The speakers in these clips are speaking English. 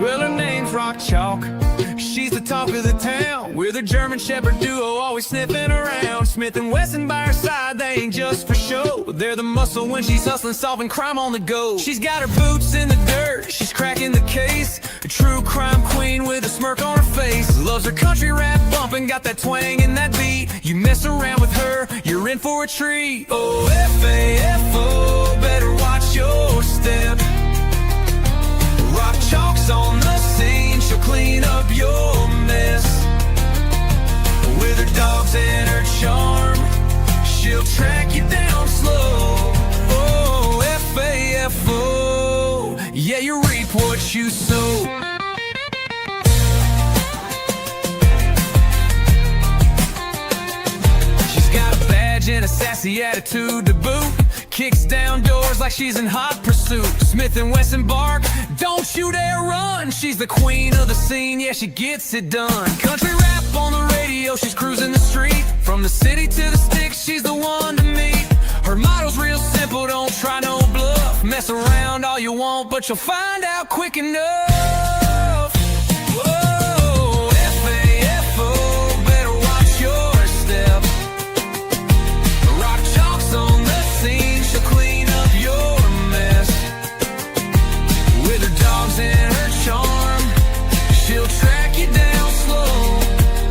Well, her name's Rock Chalk. She's the talk of the town. We're the German Shepherd duo, always sniffing around. Smith and Wesson by her side, they ain't just for show. They're the muscle when she's hustling, solving crime on the go. She's got her boots in the dirt, she's cracking the case. A true crime queen with a smirk on her face. Loves her country rap bumping, got that twang in that beat. You mess around with her, you're in for a treat. Oh, F-A-F-O, better watch your step. Rock Chalk's on the scene, she'll clean up your mess. With her dogs and her charm, she'll track you down slow. Oh, F-A-F-O, yeah, you reap what you sow. She's got a badge and a sassy attitude to boot. Kicks down doors like she's in hot pursuit. Smith and Wesson bark, don't you dare run. She's the queen of the scene, yeah, she gets it done. Country rap on the radio, she's cruising the street. From the city to the sticks, she's the one to meet. Her motto's real simple, don't try no bluff. Mess around all you want, but you'll find out quick enough. Whoa, F-A-F-O, better watch your step. Rock Chalk's on the scene, she'll clean up your mess. With her dogs and her charm, she'll track you down slow.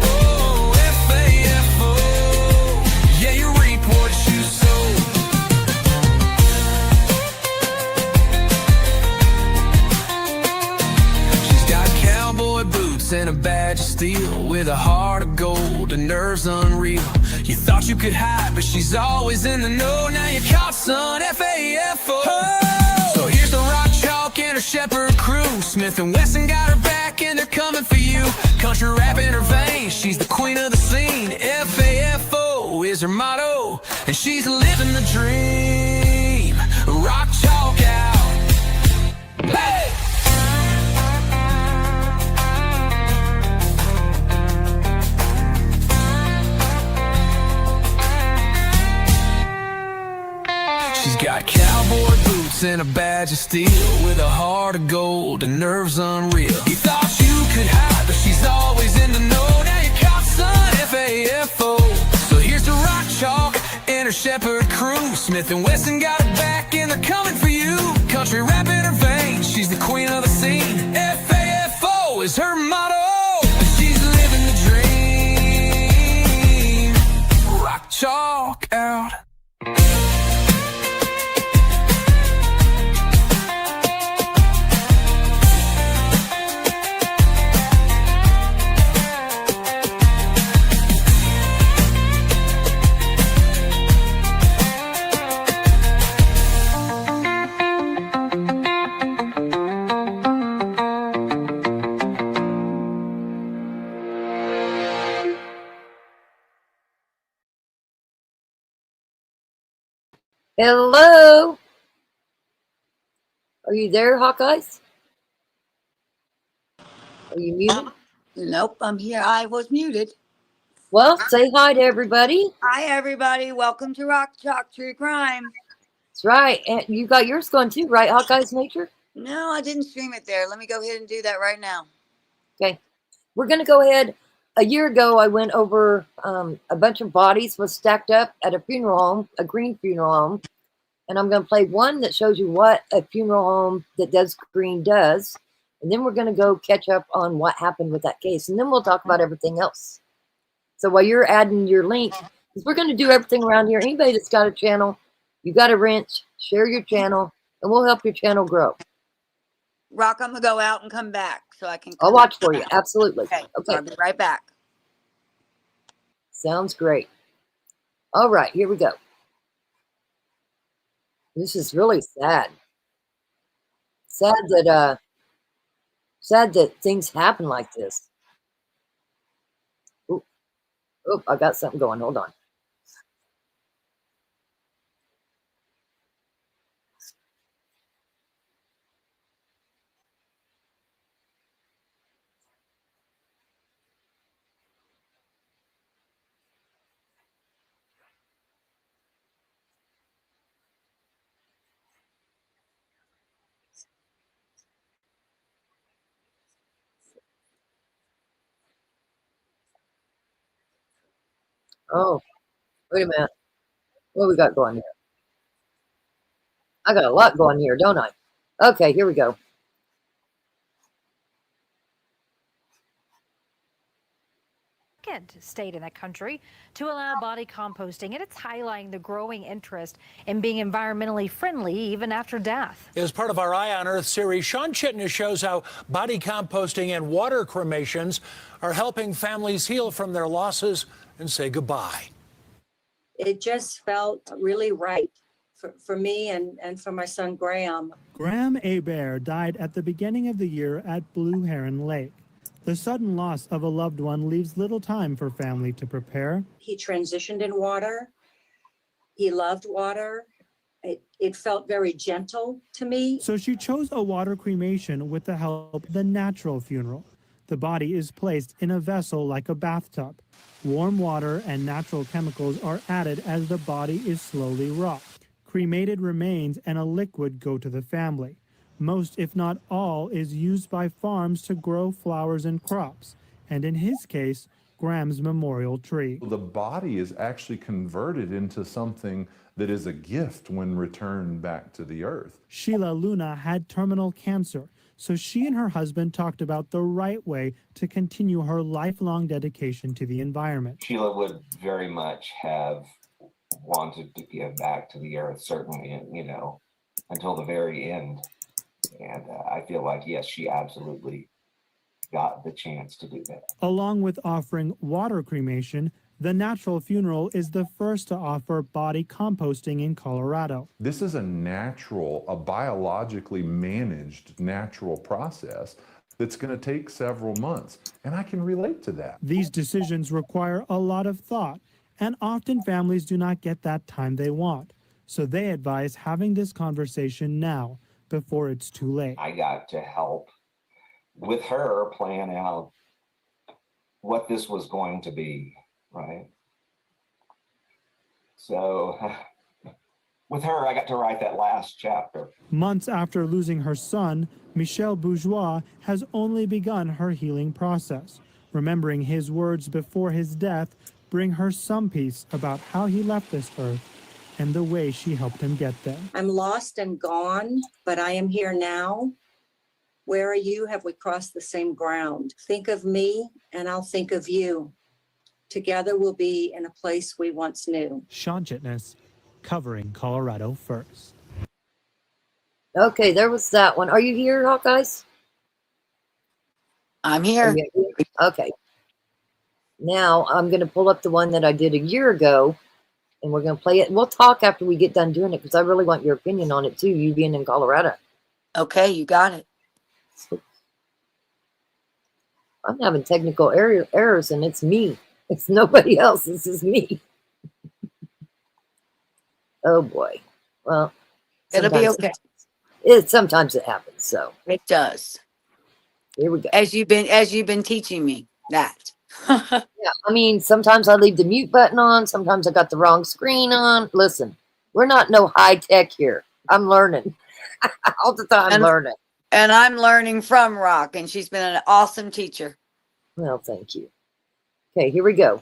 Oh, F-A-F-O, yeah, you reap what you sow. She's got cowboy boots and a badge of steel. With a heart of gold and nerves unreal. You thought you could hide, but she's always in the know. Now you're caught, son, F-A-F-O. So here's the Rock Chalk and her Shepherd crew. Smith and Wesson got her back and they're coming for you. Country rap in her veins, she's the queen of the scene. F-A-F-O is her motto, and she's living the dream. Rock Chalk out. Hey! She's got cowboy boots and a badge of steel. With a heart of gold and nerves unreal. You thought you could hide, but she's always in the know. Now you're caught, son, F-A-F-O. So here's the Rock Chalk and her Shepherd crew. Smith and Wesson got her back and they're coming for you. Country rap in her veins, she's the queen of the scene. F-A-F-O is her motto, and she's living the dream. Rock Chalk out. Hello? Are you there, Hawkeyes? Are you muted? Nope, I'm here. I was muted. Well, say hi to everybody. Hi, everybody. Welcome to Rock Chalk True Crime. That's right. And you got yours going too, right, Hawkeyes Nature? No, I didn't stream it there. Let me go ahead and do that right now. Okay. We're going to go ahead. A year ago, I went over a bunch of bodies was stacked up at a funeral home, a green funeral home. And I'm going to play one that shows you what a funeral home that does green does. And then we're going to go catch up on what happened with that case. And then we'll talk about everything else. So while you're adding your link, because we're going to do everything around here. Anybody that's got a channel, you got a wrench, share your channel, and we'll help your channel grow. Rock, I'm going to go out and come back so I can. I'll watch for you. Absolutely. Okay. Okay. I'll be right back. Sounds great. All right, here we go. This is really sad. Sad that things happen like this. Oh, I got something going. Hold on. Oh, wait a minute. What we got going here? I got a lot going here, don't I? Okay, here we go. State in the country to allow body composting, and it's highlighting the growing interest in being environmentally friendly even after death. As part of our Eye on Earth series, Sean Chitness shows how body composting and water cremations are helping families heal from their losses and say goodbye. It just felt really right for me and for my son Graham. Graham Hebert died at the beginning of the year at Blue Heron Lake. The sudden loss of a loved one leaves little time for family to prepare. He transitioned in water. He loved water. It felt very gentle to me. So she chose a water cremation with the help of the natural funeral. The body is placed in a vessel like a bathtub. Warm water and natural chemicals are added as the body is slowly rocked. Cremated remains and a liquid go to the family. Most, if not all, is used by farms to grow flowers and crops, and in his case, Graham's memorial tree. The body is actually converted into something that is a gift when returned back to the earth. Sheila Luna had terminal cancer, so she and her husband talked about the right way to continue her lifelong dedication to the environment. Sheila would very much have wanted to give back to the earth, certainly, until the very end. And I feel like, yes, she absolutely got the chance to do that. Along with offering water cremation, the natural funeral is the first to offer body composting in Colorado. This is a biologically managed natural process that's going to take several months, and I can relate to that. These decisions require a lot of thought, and often families do not get that time they want. So they advise having this conversation now, before it's too late. I got to help with her plan out what this was going to be, right? So with her, I got to write that last chapter. Months after losing her son, Michelle Bourgeois has only begun her healing process. Remembering his words before his death bring her some peace about how he left this earth and the way she helped him get there. I'm lost and gone, but I am here now. Where are you? Have we crossed the same ground? Think of me and I'll think of you. Together we'll be in a place we once knew. Sean Chitness, covering Colorado First. Okay, there was that one. Are you here, Hawkeyes? I'm here. Okay. Now I'm going to pull up the one that I did a year ago, and we're going to play it. We'll talk after we get done doing it because I really want your opinion on it too, you being in Colorado. Okay, you got it. I'm having technical errors, and it's me. It's nobody else. This is me. Oh boy. Well, It'll be okay. Sometimes it happens. So It does. here we go. As you've been teaching me that. Yeah, I mean, sometimes I leave the mute button on. Sometimes I got the wrong screen on. Listen, we're not no high tech here. I'm learning all the time. Learning. And I'm learning from Rock, and she's been an awesome teacher. Well, thank you. Okay, here we go.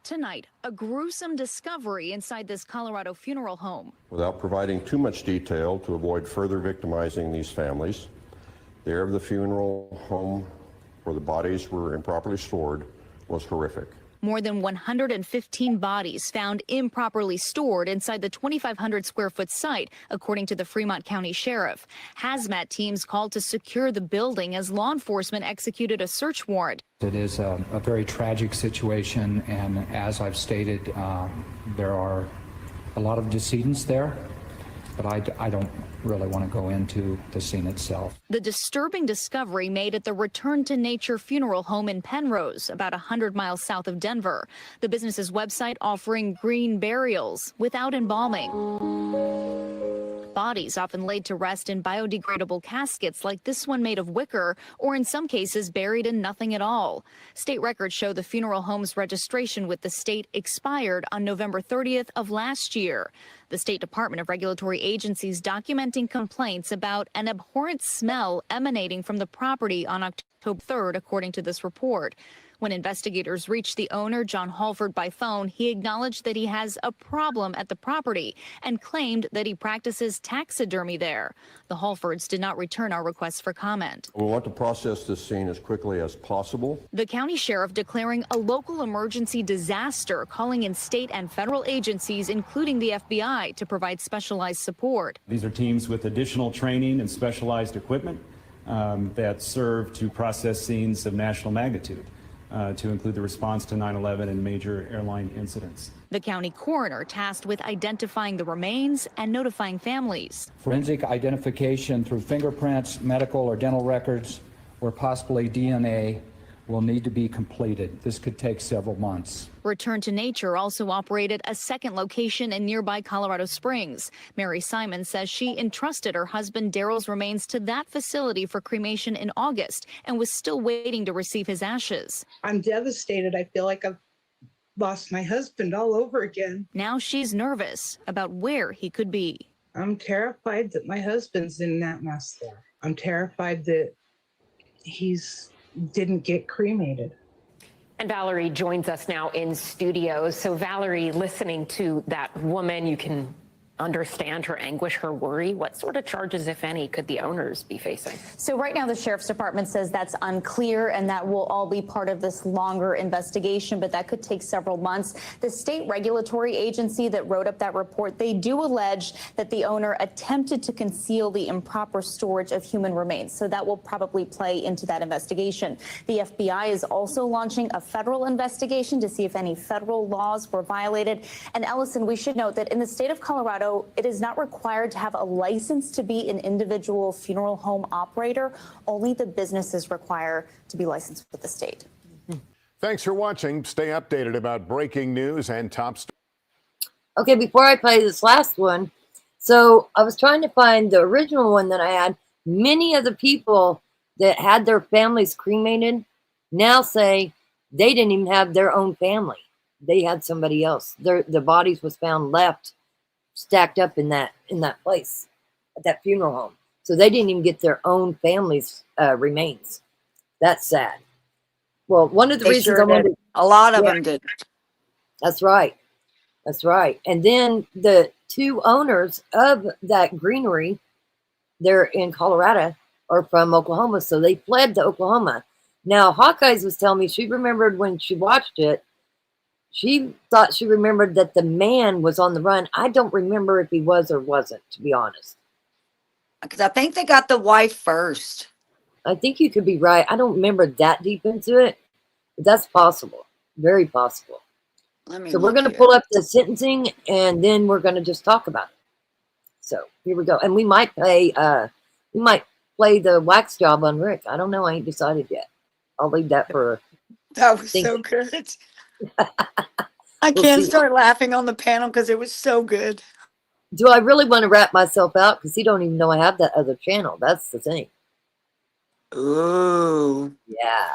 Tonight, a gruesome discovery inside this Colorado funeral home. Without providing too much detail to avoid further victimizing these families, the area of the funeral home where the bodies were improperly stored was horrific. More than 115 bodies found improperly stored inside the 2,500 square foot site, according to the Fremont County Sheriff. Hazmat teams called to secure the building as law enforcement executed a search warrant. It is a very tragic situation, and as I've stated, there are a lot of decedents there, but I don't really want to go into the scene itself. The disturbing discovery made at the Return to Nature funeral home in Penrose, about 100 miles south of Denver. The business's website offering green burials without embalming. Bodies often laid to rest in biodegradable caskets like this one made of wicker, or in some cases buried in nothing at all. State records show the funeral home's registration with the state expired on November 30th of last year. The State Department of Regulatory Agencies documenting complaints about an abhorrent smell emanating from the property on October 3rd, according to this report. When investigators reached the owner, John Halford, by phone, he acknowledged that he has a problem at the property and claimed that he practices taxidermy there. The Halfords did not return our request for comment. We want to process this scene as quickly as possible. The county sheriff declaring a local emergency disaster, calling in state and federal agencies, including the FBI, to provide specialized support. These are teams with additional training and specialized equipment that serve to process scenes of national magnitude, to include the response to 9/11 and major airline incidents. The county coroner tasked with identifying the remains and notifying families. Forensic identification through fingerprints, medical or dental records, or possibly DNA will need to be completed. This could take several months. Return to Nature also operated a second location in nearby Colorado Springs. Mary Simon says she entrusted her husband Daryl's remains to that facility for cremation in August and was still waiting to receive his ashes. I'm devastated. I feel like I've lost my husband all over again. Now she's nervous about where he could be. I'm terrified that my husband's in that mess there. I'm terrified that he's didn't get cremated. And Valerie joins us now in studio. So Valerie, listening to that woman, you can understand her anguish, her worry. What sort of charges, if any, could the owners be facing? So right now the sheriff's department says that's unclear and that will all be part of this longer investigation, but that could take several months. The state regulatory agency that wrote up that report, they do allege that the owner attempted to conceal the improper storage of human remains. So that will probably play into that investigation. The FBI is also launching a federal investigation to see if any federal laws were violated. And Ellison, we should note that in the state of Colorado, it is not required to have a license to be an individual funeral home operator. Only the businesses require to be licensed with the state. Thanks for watching. Stay updated about breaking news and top stories. Okay, before I play this last one, so I was trying to find the original one that I had. Many of the people that had their families cremated now say they didn't even have their own family. They had somebody else. The bodies was found left stacked up in that place at that funeral home, so they didn't even get their own family's remains. That's sad. Well, one of the reasons I wanted, a lot of them did. That's right. And then the two owners of that greenery there in Colorado are from Oklahoma, so they fled to Oklahoma. Now Hawkeyes was telling me she remembered when she watched it. She thought she remembered that the man was on the run. I don't remember if he was or wasn't, to be honest. Because I think they got the wife first. I think you could be right. I don't remember that deep into it, but that's possible. Very possible. So we're going to pull up the sentencing, and then we're going to just talk about it. So here we go. And we might play the wax job on Rick. I don't know. I ain't decided yet. I'll leave that for. That was so good. I can't start laughing on the panel because it was so good. Do I really want to wrap myself out? Because he don't even know I have that other channel. That's the thing. Ooh. Yeah.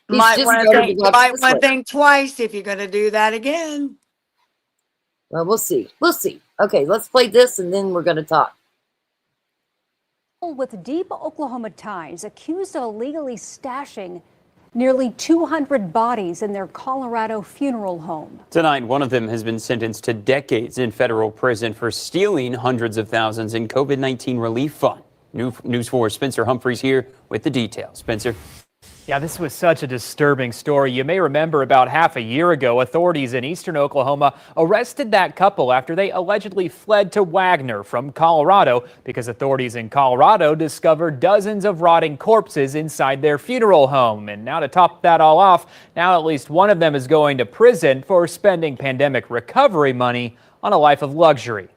Might want to think twice if you're going to do that again. Well, we'll see. Okay, let's play this and then we're going to talk. With deep Oklahoma ties accused of illegally stashing nearly 200 bodies in their Colorado funeral home. Tonight, one of them has been sentenced to decades in federal prison for stealing hundreds of thousands in COVID-19 relief fund. News 4's Spencer Humphreys here with the details. Spencer. Yeah, this was such a disturbing story. You may remember about half a year ago, authorities in eastern Oklahoma arrested that couple after they allegedly fled to Wagner from Colorado because authorities in Colorado discovered dozens of rotting corpses inside their funeral home. And now to top that all off, now at least one of them is going to prison for spending pandemic recovery money on a life of luxury.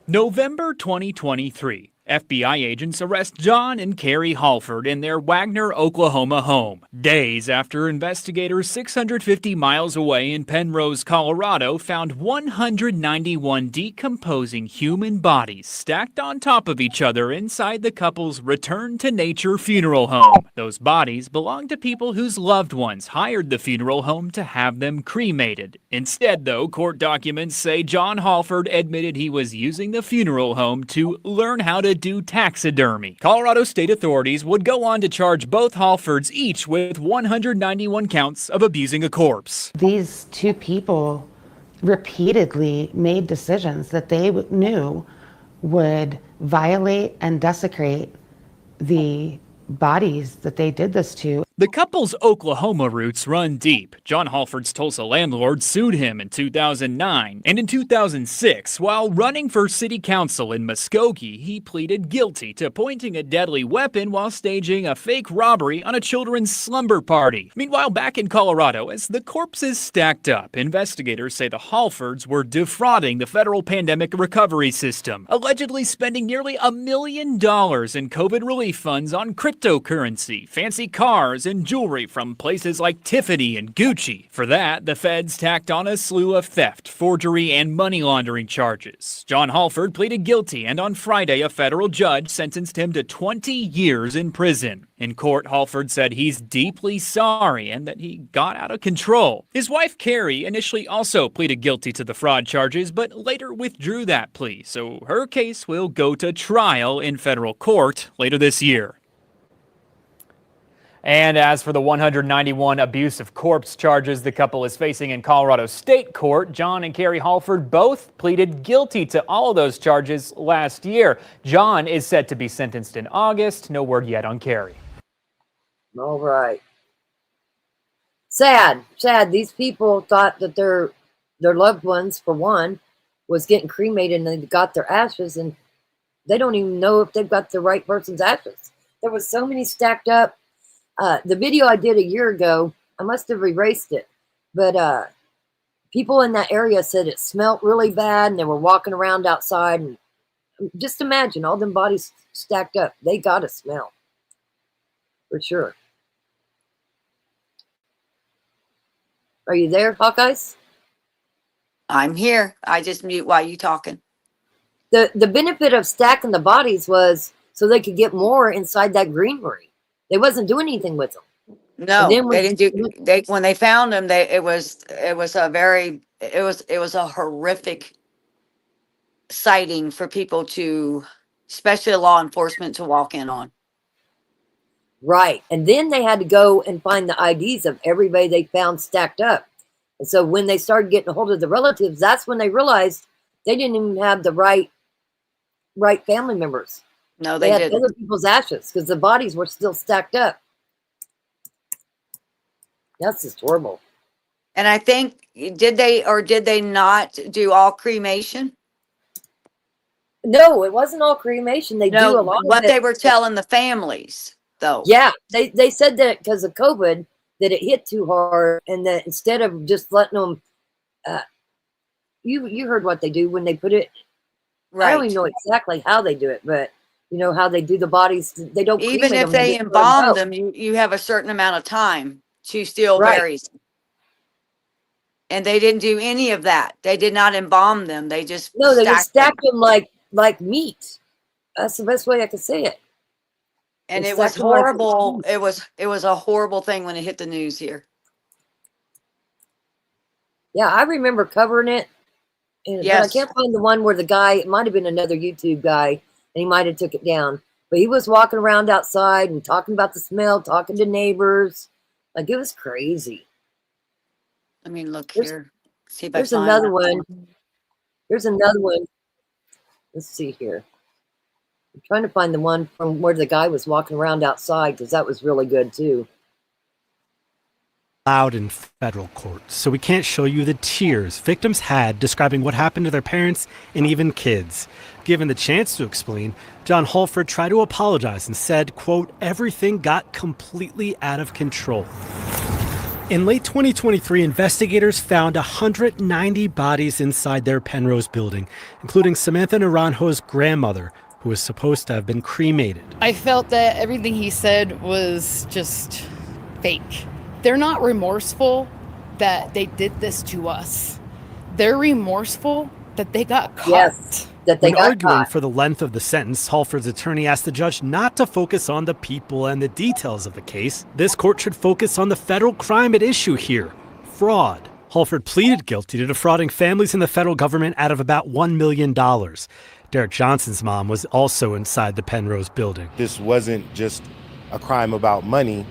November 2023. FBI agents arrest John and Carrie Halford in their Wagner, Oklahoma home, days after investigators 650 miles away in Penrose, Colorado, found 191 decomposing human bodies stacked on top of each other inside the couple's Return to Nature funeral home. Those bodies belonged to people whose loved ones hired the funeral home to have them cremated. Instead, though, court documents say John Halford admitted he was using the funeral home to learn how to would do taxidermy. Colorado state authorities would go on to charge both Halfords each with 191 counts of abusing a corpse. These two people repeatedly made decisions that they knew would violate and desecrate the bodies that they did this to. The couple's Oklahoma roots run deep. John Halford's Tulsa landlord sued him in 2009. And in 2006, while running for city council in Muskogee, he pleaded guilty to pointing a deadly weapon while staging a fake robbery on a children's slumber party. Meanwhile, back in Colorado, as the corpses stacked up, investigators say the Halfords were defrauding the federal pandemic recovery system, allegedly spending nearly $1 million in COVID relief funds on cryptocurrency, fancy cars, and jewelry from places like Tiffany and Gucci. For that, the feds tacked on a slew of theft, forgery, and money laundering charges. John Halford pleaded guilty, and on Friday, a federal judge sentenced him to 20 years in prison. In court, Halford said he's deeply sorry and that he got out of control. His wife, Carrie, initially also pleaded guilty to the fraud charges, but later withdrew that plea, so her case will go to trial in federal court later this year. And as for the 191 abuse of corpse charges the couple is facing in Colorado State Court, John and Carrie Halford both pleaded guilty to all of those charges last year. John is set to be sentenced in August. No word yet on Carrie. All right. Sad. These people thought that their loved ones, for one, was getting cremated and they got their ashes, and they don't even know if they've got the right person's ashes. There was so many stacked up. The video I did a year ago, I must have erased it, but people in that area said it smelled really bad and they were walking around outside, and just imagine all them bodies stacked up. They got to smell for sure. Are you there, Hawkeyes? I'm here. I just mute while you talking. The benefit of stacking the bodies was so they could get more inside that greenery. They wasn't doing anything with them. No, they didn't do. They when they found them, it was a horrific sighting for people to, especially law enforcement, to walk in on. Right, and then they had to go and find the IDs of everybody they found stacked up. And so when they started getting a hold of the relatives, that's when they realized they didn't even have the right family members. No, they had didn't. other people's ashes because the bodies were still stacked up. That's just horrible. And I think, did they not do all cremation? No, it wasn't all cremation. They do a lot of it. What they were telling the families, though. Yeah, they said that because of COVID, that it hit too hard, and that instead of just letting them, you heard what they do when they put it. Right. I don't even know exactly how they do it, but you know how they do the bodies. They don't Even cremate if they embalm them, you have a certain amount of time to still bury them. And they didn't do any of that. They did not embalm them. They just stacked them like meat. That's the best way I could say it. And They it was stacked them like horrible. meat. It was a horrible thing when it hit the news here. Yeah, I remember covering it. But I can't find the one where the guy, it might have been another YouTube guy, and he might have took it down. But he was walking around outside and talking about the smell, talking to neighbors. Like, it was crazy. I mean, look here. See if I There's find another that. one. There's another one. Let's see here. I'm trying to find the one from where the guy was walking around outside, because that was really good too. Allowed in federal court, so we can't show you the tears victims had describing what happened to their parents and even kids. Given the chance to explain, John Halford tried to apologize and said, quote, "Everything got completely out of control." In late 2023, investigators found 190 bodies inside their Penrose building, including Samantha Naranjo's grandmother, who was supposed to have been cremated. I felt that everything he said was just fake. They're not remorseful that they did this to us. They're remorseful that they got caught. Yes, that they When got arguing caught. for the length of the sentence, Halford's attorney asked the judge not to focus on the people and the details of the case. This court should focus on the federal crime at issue here, fraud. Halford pleaded guilty to defrauding families and the federal government out of about $1 million. Derek Johnson's mom was also inside the Penrose building. This wasn't just a crime about money.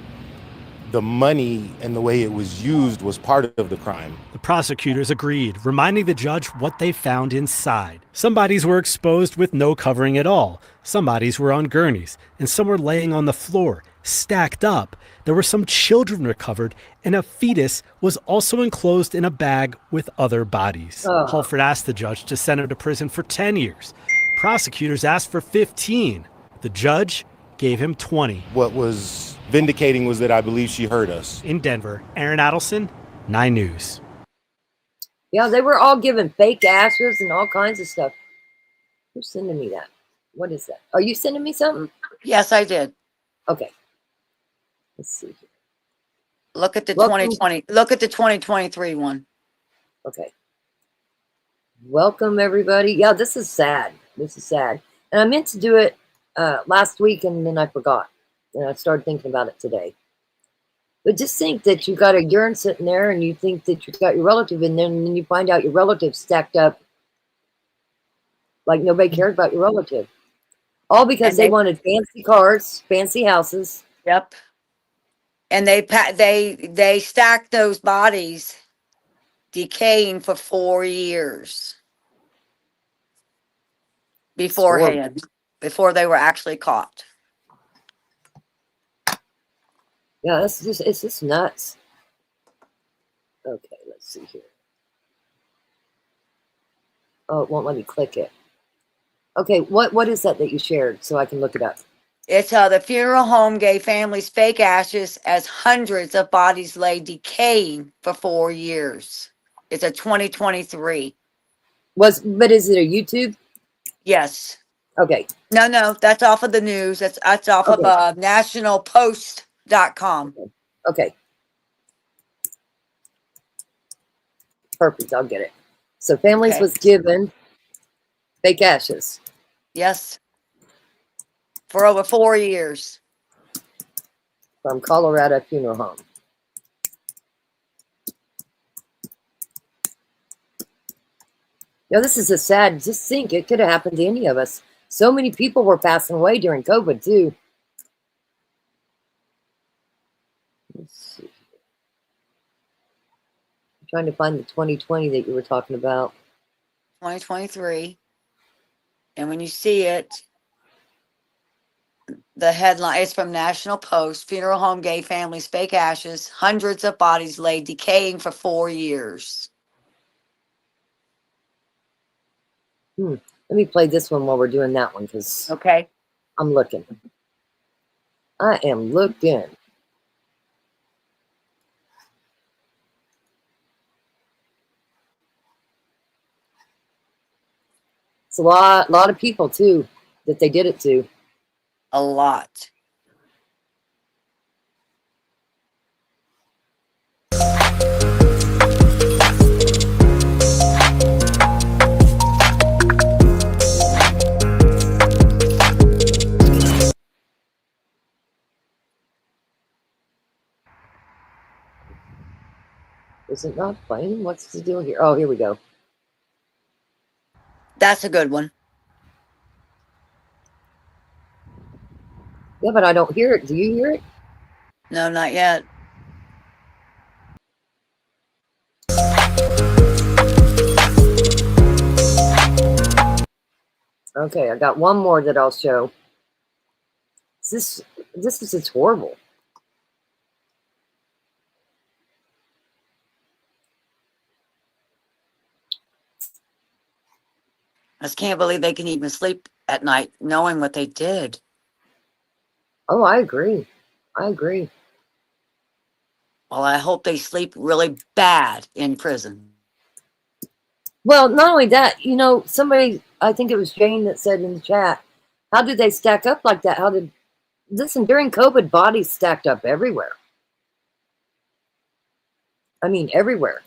The money and the way it was used was part of the crime. The prosecutors agreed, reminding the judge what they found inside. Some bodies were exposed with no covering at all. Some bodies were on gurneys, and some were laying on the floor, stacked up. There were some children recovered, and a fetus was also enclosed in a bag with other bodies. Holford asked the judge to send her to prison for 10 years. Prosecutors asked for 15. The judge gave him 20. What was vindicating was that I believe she heard us. In Denver, Aaron Adelson, 9 News. Yeah, they were all given fake ashes and all kinds of stuff. Who's sending me that? What is that? Are you sending me something? Yes, I did. Okay. Let's see. Look at the 2020. Look at the 2023 one. Okay. Welcome, everybody. Yeah, this is sad. This is sad. And I meant to do it last week, and then I forgot. And I started thinking about it today. But just think that you got a urine sitting there, and you think that you've got your relative in there, and then you find out your relative stacked up like nobody cared about your relative. All because they wanted fancy cars, fancy houses. Yep. And they stacked those bodies decaying for 4 years beforehand, before they were actually caught. Yeah, it's just nuts. Okay, let's see here. Oh, it won't let me click it. Okay, what is that you shared so I can look it up? It's the funeral home gave families fake ashes as hundreds of bodies lay decaying for 4 years. It's a 2023. But is it a YouTube? Yes. Okay. No, that's off of the news. That's off of nationalpost.com. Okay. Perfect. I'll get it. So families was given fake ashes. Yes. For over 4 years. From Colorado Funeral Home. This is a sad, just think it could have happened to any of us. So many people were passing away during COVID too. Let's see. I'm trying to find the 2020 that you were talking about. 2023. And when you see it, the headline is from National Post. Funeral home gave families fake ashes. Hundreds of bodies lay decaying for 4 years. Let me play this one while we're doing that one, because I'm looking. I am looking. It's a lot of people too that they did it to. A lot. Is it not playing? What's the deal here? Oh, here we go. That's a good one. Yeah, but I don't hear it. Do you hear it? No, not yet. Okay, I got one more that I'll show. This is just horrible. I just can't believe they can even sleep at night knowing what they did. Oh, I agree. I agree. Well, I hope they sleep really bad in prison. Well, not only that, somebody, I think it was Jane that said in the chat, how did they stack up like that? Listen, during COVID, bodies stacked up everywhere. I mean, everywhere.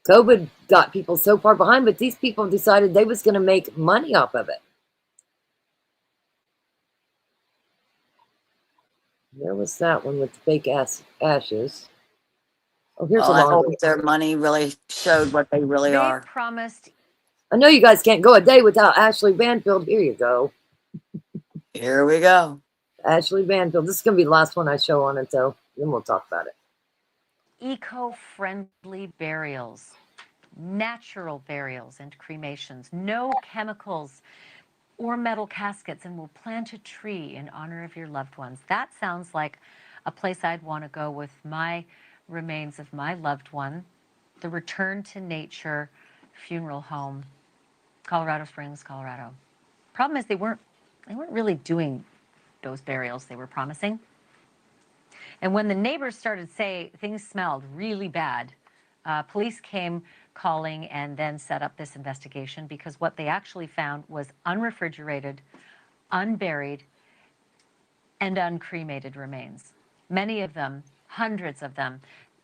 COVID got people so far behind, but these people decided they was going to make money off of it. There was that one with the fake ashes. Oh, here's Well, a I long. hope their money really showed what they really They are. promised. I know you guys can't go a day without Ashley Banfield. Here you go. Here we go. Ashley Banfield. This is going to be the last one I show on it, though. Then we'll talk about it. Eco-friendly burials, natural burials and cremations, no chemicals or metal caskets, and we'll plant a tree in honor of your loved ones. That sounds like a place I'd want to go with my remains of my loved one. The Return to Nature Funeral Home, Colorado Springs, Colorado. Problem is they weren't really doing those burials they were promising. And when the neighbors started to say things smelled really bad, police came calling and then set up this investigation, because what they actually found was unrefrigerated, unburied, and uncremated remains. Many of them, hundreds of them,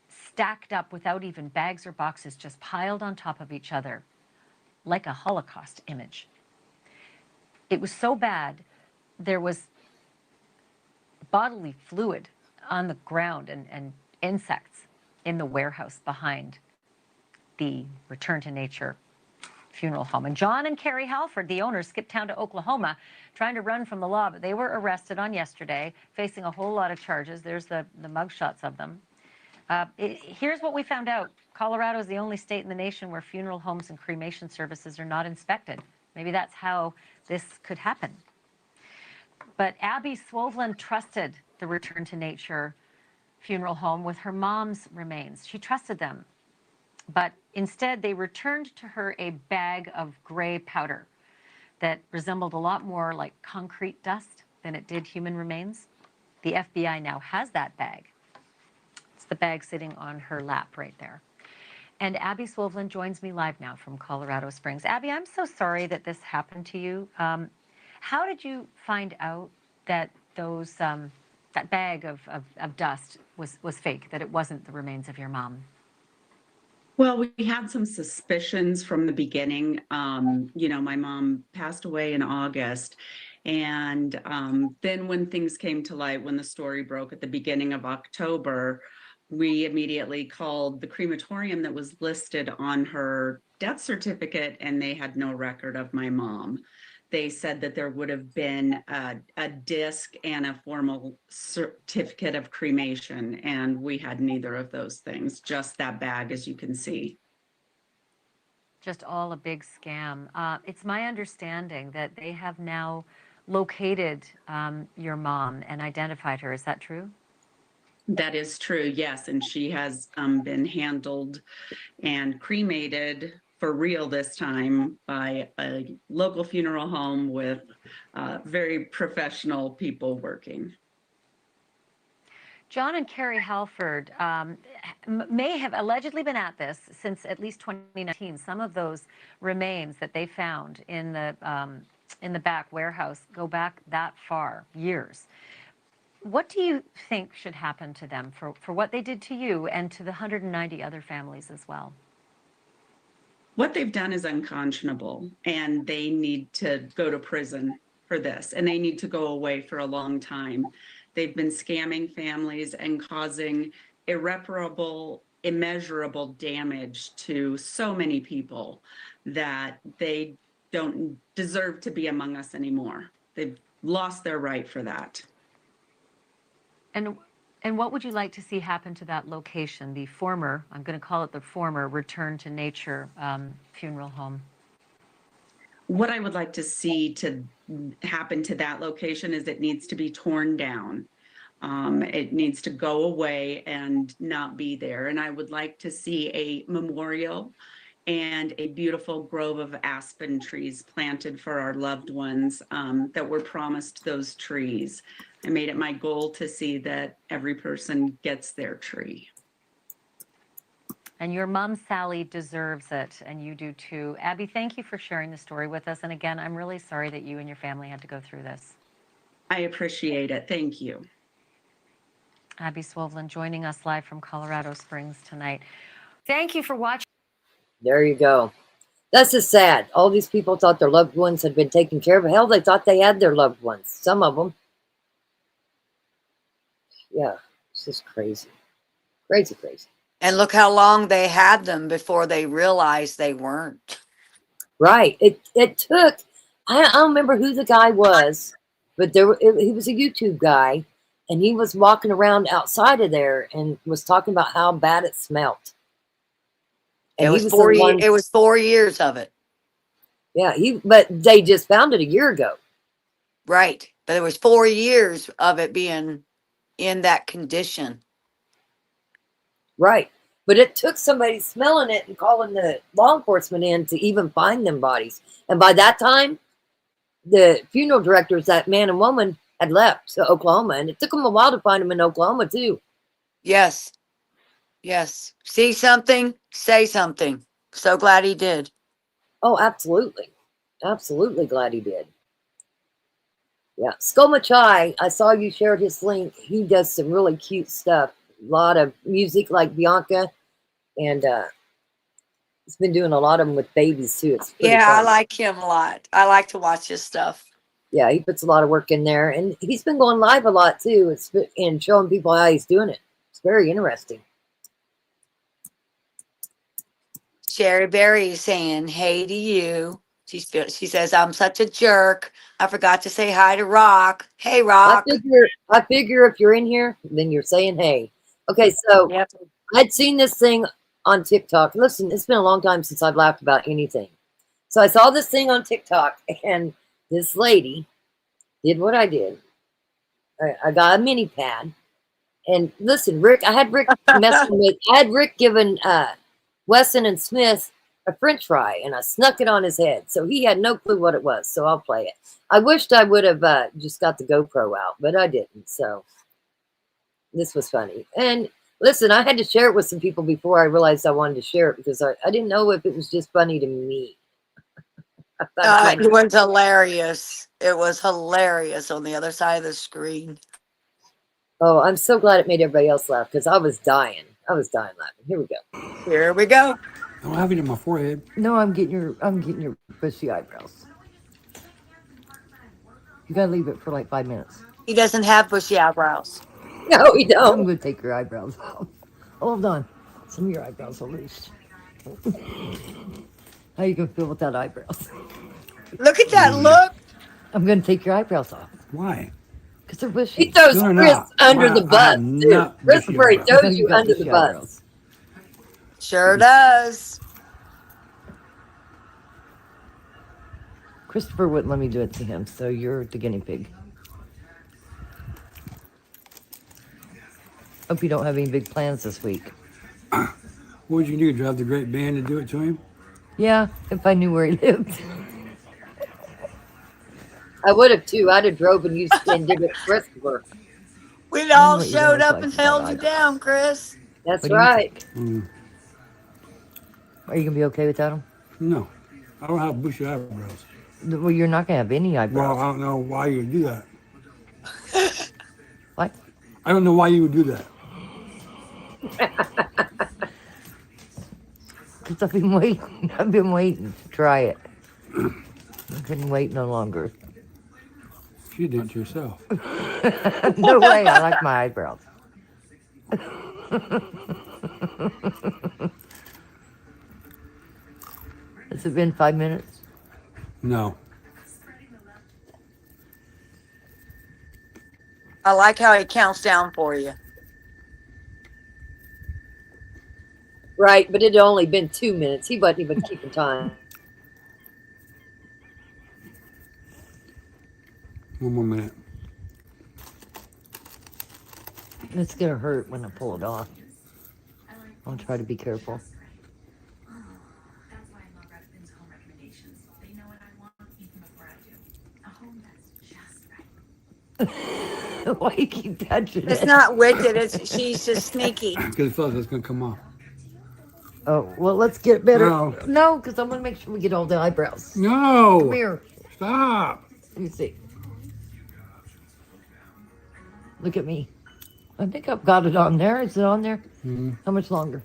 stacked up without even bags or boxes, just piled on top of each other, like a Holocaust image. It was so bad, there was bodily fluid on the ground and insects in the warehouse behind the Return to Nature Funeral Home. And John and Carrie Halford, the owners, skipped town to Oklahoma trying to run from the law, but they were arrested on yesterday, facing a whole lot of charges. There's the mugshots of them. Here's what we found out. Colorado is the only state in the nation where funeral homes and cremation services are not inspected. Maybe that's how this could happen. But Abby Swovlin trusted the Return to Nature Funeral Home with her mom's remains. She trusted them. But instead, they returned to her a bag of gray powder that resembled a lot more like concrete dust than it did human remains. The FBI now has that bag. It's the bag sitting on her lap right there. And Abby Swovlin joins me live now from Colorado Springs. Abby, I'm so sorry that this happened to you. How did you find out that those that bag of dust was fake, that it wasn't the remains of your mom? Well, we had some suspicions from the beginning. My mom passed away in August. And then when things came to light, when the story broke at the beginning of October, we immediately called the crematorium that was listed on her death certificate, and they had no record of my mom. They said that there would have been a disc and a formal certificate of cremation, and we had neither of those things, just that bag, as you can see. Just all a big scam. It's my understanding that they have now located your mom and identified her. Is that true? That is true, yes. And she has been handled and cremated for real this time by a local funeral home with very professional people working. John and Carrie Halford may have allegedly been at this since at least 2019. Some of those remains that they found in the back warehouse go back that far, years. What do you think should happen to them for what they did to you and to the 190 other families as well? What they've done is unconscionable, and they need to go to prison for this, and they need to go away for a long time. They've been scamming families and causing irreparable, immeasurable damage to so many people that they don't deserve to be among us anymore. They've lost their right for that. And what would you like to see happen to that location, the former, I'm going to call it the former Return to Nature Funeral Home? What I would like to see to happen to that location is it needs to be torn down. It needs to go away and not be there. And I would like to see a memorial and a beautiful grove of aspen trees planted for our loved ones that were promised those trees. I made it my goal to see that every person gets their tree. And your mom, Sally, deserves it, and you do too. Abby, thank you for sharing the story with us. And again, I'm really sorry that you and your family had to go through this. I appreciate it. Thank you. Abby Swovlin joining us live from Colorado Springs tonight. Thank you for watching. There you go. That's just sad. All these people thought their loved ones had been taken care of. Hell, they thought they had their loved ones. Some of them. Yeah, it's just crazy. Crazy, crazy. And look how long they had them before they realized they weren't. Right. It took. I don't remember who the guy was, but he was a YouTube guy, and he was walking around outside of there and was talking about how bad it smelt. And It he was was the one. It was 4 years of it. Yeah. But they just found it a year ago. Right. But it was 4 years of it being in that condition. Right. But it took somebody smelling it and calling the law enforcement in to even find them bodies. And by that time, the funeral directors, that man and woman, had left to Oklahoma. And it took them a while to find them in Oklahoma, too. Yes. Yes. See something? Say something. So glad he did. Oh, absolutely. Absolutely glad he did. Yeah. Skomachai, I saw you shared his link. He does some really cute stuff. A lot of music like Bianca. And he's been doing a lot of them with babies, too. It's pretty Yeah, I fun. like him a lot. I like to watch his stuff. Yeah, he puts a lot of work in there. And he's been going live a lot, too. And showing people how he's doing it. It's very interesting. Sherry Berry is saying, hey to you. She says, I'm such a jerk. I forgot to say hi to Rock. Hey, Rock. I figure if you're in here, then you're saying hey. Okay, so Yep. I'd seen this thing on TikTok. Listen, it's been a long time since I've laughed about anything. So I saw this thing on TikTok, and this lady did what I did. I got a mini pad. And listen, Rick, I had Rick giving Wesson and Smith a French fry, and I snuck it on his head. So he had no clue what it was. So I'll play it. I wished I would have just got the GoPro out, but I didn't. So this was funny. And listen, I had to share it with some people before I realized I wanted to share it because I didn't know if it was just funny to me. It was hilarious. It was hilarious on the other side of the screen. Oh, I'm so glad it made everybody else laugh because I was dying. I was dying laughing. Here we go. Here we go. I don't have it in my forehead. No, I'm getting your bushy eyebrows. You gotta leave it for like 5 minutes. He doesn't have bushy eyebrows. No, he don't. I'm gonna take your eyebrows out. Hold on. Some of your eyebrows are loose. How you gonna feel without eyebrows? Look at that look. I'm gonna take your eyebrows off. Why? Because they're bushy. He throws Chris under the bus, too. not Christopher, he bushy throws you under the bus. Sure does. Christopher wouldn't let me do it to him, so you're the guinea pig. Hope you don't have any big plans this week. What would you do? Drive the great band to do it to him? Yeah, if I knew where he lived. I would have too. I'd have drove and used and did it for Christopher. We'd all showed up and held you down, Chris. That's right. Mm, Are you gonna be okay without him? no, I don't have bushy eyebrows. Well, you're not gonna have any eyebrows. Well, I don't know why you would do that. What? I don't know why you would do that. Because I've been waiting. I've been waiting to try it. I couldn't wait no longer. You did it yourself. No way. I like my eyebrows. Has it been 5 minutes? No. I like how he counts down for you. Right, but it had only been 2 minutes. He wasn't even keeping time. One more minute. It's gonna hurt when I pull it off. I'll try to be careful. Why you keep touching it? It's not wicked. She's just sneaky. Because it feels like it's going to come off. Oh, well, let's get better. No. No, because I'm going to make sure we get all the eyebrows. No. Come here. Stop. Let me see. Look at me. I think I've got it on there. Is it on there? Mm-hmm. How much longer?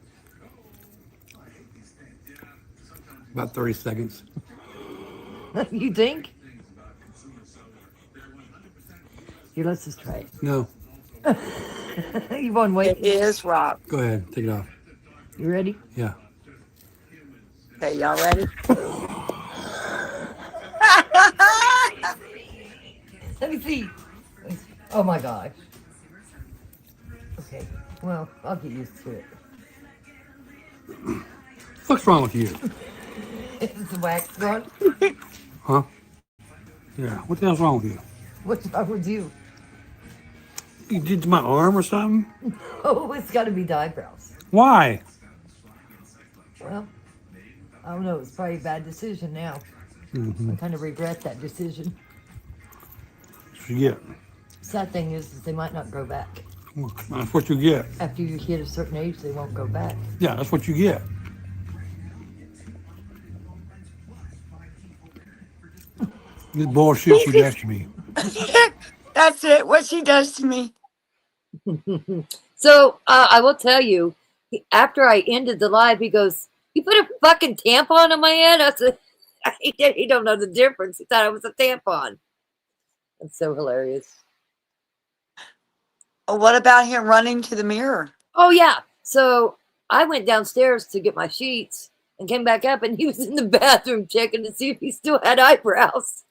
About 30 seconds. You think? Here, let's just try it. No. You want to wait? It is Rob. Go ahead. Take it off. You ready? Yeah. Okay, y'all ready? Let me see. Oh my gosh. Okay. Well, I'll get used to it. What's wrong with you? Is the wax gone? Huh? Yeah. What the hell's wrong with you? What's wrong with you? You did my arm or something? Oh, it's got to be the eyebrows. Why? Well, I don't know. It's probably a bad decision now. I kind of regret that decision. Yeah. Sad thing is they might not grow back. Well, that's what you get. After you hit a certain age, they won't go back. Yeah, that's what you get. This bullshit she does to me. That's it. What she does to me. So I will tell you, after I ended the live, he goes, "You put a fucking tampon on my head?" I said, "He don't know the difference. He thought it was a tampon." That's so hilarious. What about him running to the mirror? Oh yeah. So I went downstairs to get my sheets and came back up, and he was in the bathroom checking to see if he still had eyebrows.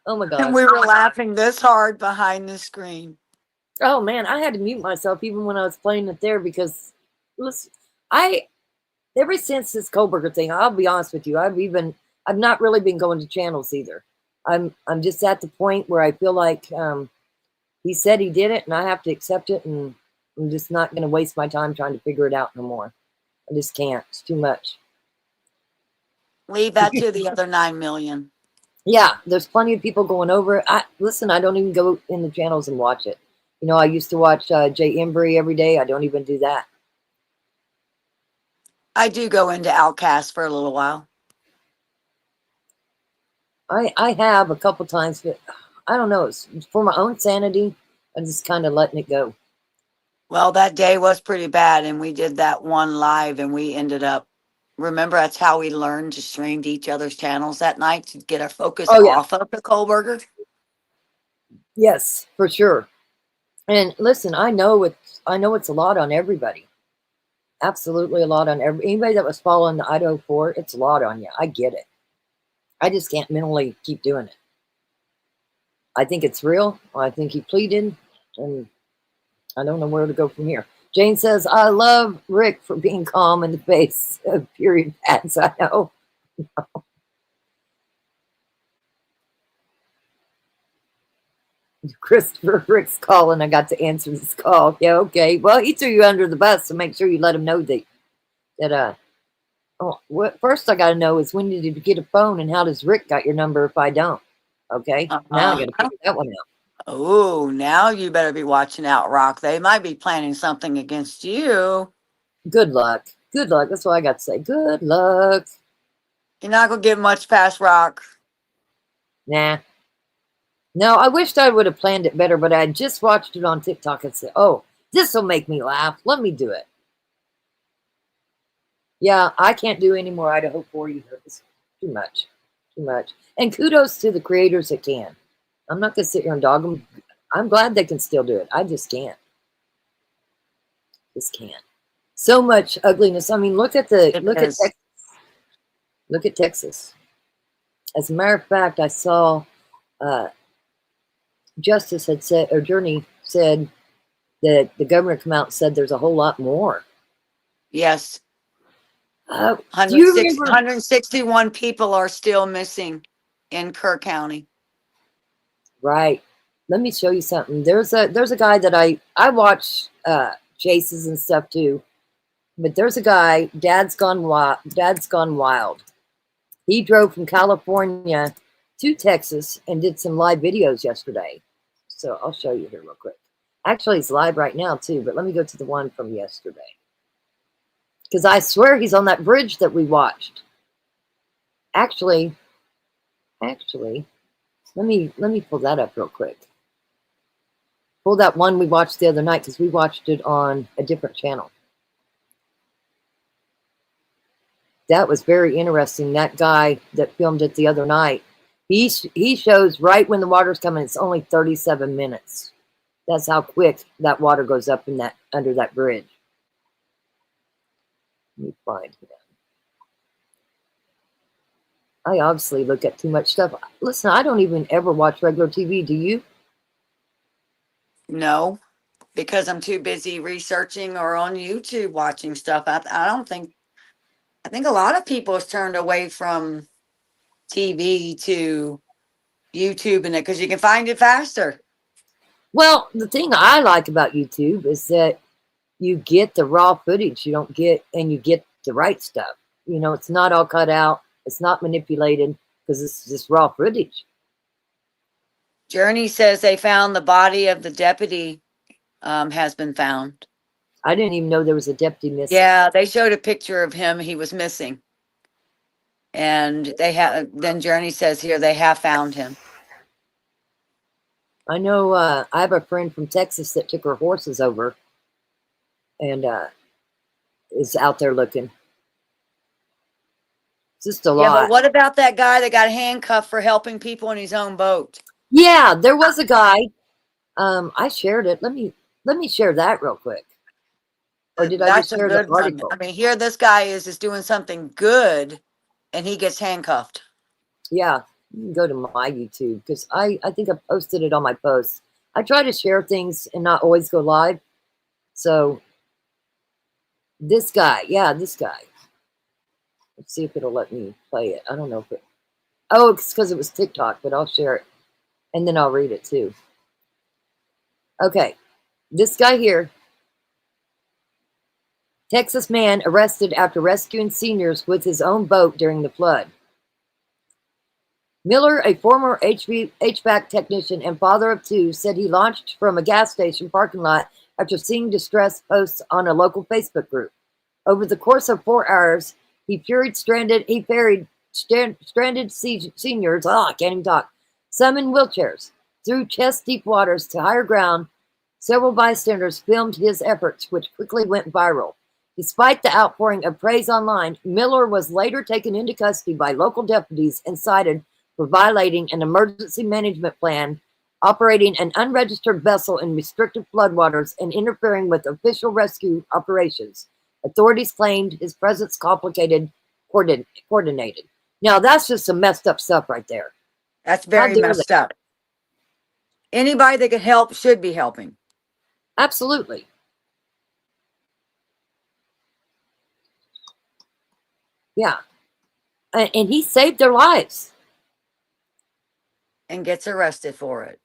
Oh my god. And we were laughing this hard behind the screen. Oh man, I had to mute myself even when I was playing it there because listen, ever since this Kohlberger thing, I'll be honest with you, I've not really been going to channels either. I'm just at the point where I feel like he said he did it and I have to accept it, and I'm just not going to waste my time trying to figure it out no more. I just can't. It's too much. Leave that to the other 9 million. Yeah, there's plenty of people going over it. Listen, I don't even go in the channels and watch it. You know, I used to watch Jay Embry every day. I don't even do that. I do go into Outcast for a little while. I have a couple times, but I don't know. It's for my own sanity. I'm just kind of letting it go. Well, that day was pretty bad, and we did that one live, and we ended up. Remember, that's how we learned to stream to each other's channels that night to get our focus off of the Kohlberger. Yes, for sure. And listen, I know it's a lot on everybody. Absolutely a lot on anybody that was following the Idaho 4. It's a lot on you. I get it. I just can't mentally keep doing it. I think it's real. I think he pleaded, and I don't know where to go from here. Jane says, "I love Rick for being calm in the face of period pads." I know. Christopher, Rick's calling. I got to answer this call. Yeah, okay. Well, he threw you under the bus, so make sure you let him know that what first I got to know is when did you get a phone, and how does Rick got your number if I don't? Okay, now I got to figure that one out. Oh, now you better be watching out, Rock. They might be planning something against you. Good luck. Good luck. That's what I got to say. Good luck. You're not going to get much past Rock. Nah. No, I wished I would have planned it better, but I just watched it on TikTok and said, "Oh, this will make me laugh. Let me do it." Yeah, I can't do any more Idaho 4 either. It's too much. Too much. And kudos to the creators that can. I'm not going to sit here and dog them. I'm glad they can still do it. I just can't. Just can't. So much ugliness. I mean, look at Texas. Look at Texas. As a matter of fact, I saw Justice had said, or Journey said that the governor come out and said there's a whole lot more. Yes. Do you remember? 161 people are still missing in Kerr County. Right. Let me show you something. There's a guy that I watch chases and stuff too. But there's a guy, Dad's Gone Wild. He drove from California to Texas and did some live videos yesterday. So I'll show you here real quick. Actually, it's live right now too, but let me go to the one from yesterday. Because I swear he's on that bridge that we watched. Actually, let me pull that up real quick. Pull that one we watched the other night because we watched it on a different channel. That was very interesting. That guy that filmed it the other night, he shows right when the water's coming. It's only 37 minutes. That's how quick that water goes up in that under that bridge. Let me find him. I obviously look at too much stuff. Listen, I don't even ever watch regular TV. Do you? No, because I'm too busy researching or on YouTube watching stuff. I don't think, I think a lot of people has turned away from TV to YouTube and it because you can find it faster. Well, the thing I like about YouTube is that you get the raw footage. You don't get, and you get the right stuff. You know, it's not all cut out. It's not manipulated because it's just raw footage. Journey says they found the body of the deputy has been found. I didn't even know there was a deputy missing. Yeah, they showed a picture of him. He was missing. And they have, then Journey says here they have found him. I know I have a friend from Texas that took her horses over and is out there looking. It's just a lot. Yeah, but what about that guy that got handcuffed for helping people in his own boat? Yeah, there was a guy. I shared it. Let me share that real quick. Or did I That's just a share the good one. article? I mean, here this guy is doing something good and he gets handcuffed. Yeah, you can go to my YouTube because I think I posted it on my posts. I try to share things and not always go live. So this guy, yeah, this guy. Let's see if it'll let me play it. I don't know if it. Oh, it's because it was TikTok, but I'll share it and then I'll read it too. Okay, this guy here. Texas man arrested after rescuing seniors with his own boat during the flood. Miller, a former HVAC technician and father of two, said he launched from a gas station parking lot after seeing distress posts on a local Facebook group. Over the course of 4 hours, he ferried stranded seniors, I can't even talk, some in wheelchairs, through chest-deep waters to higher ground. Several bystanders filmed his efforts, which quickly went viral. Despite the outpouring of praise online, Miller was later taken into custody by local deputies and cited for violating an emergency management plan, operating an unregistered vessel in restricted floodwaters, and interfering with official rescue operations. Authorities claimed his presence coordinated. Now, that's just some messed up stuff right there. That's very messed up. Anybody that can help should be helping. Absolutely. Yeah. And he saved their lives. And gets arrested for it.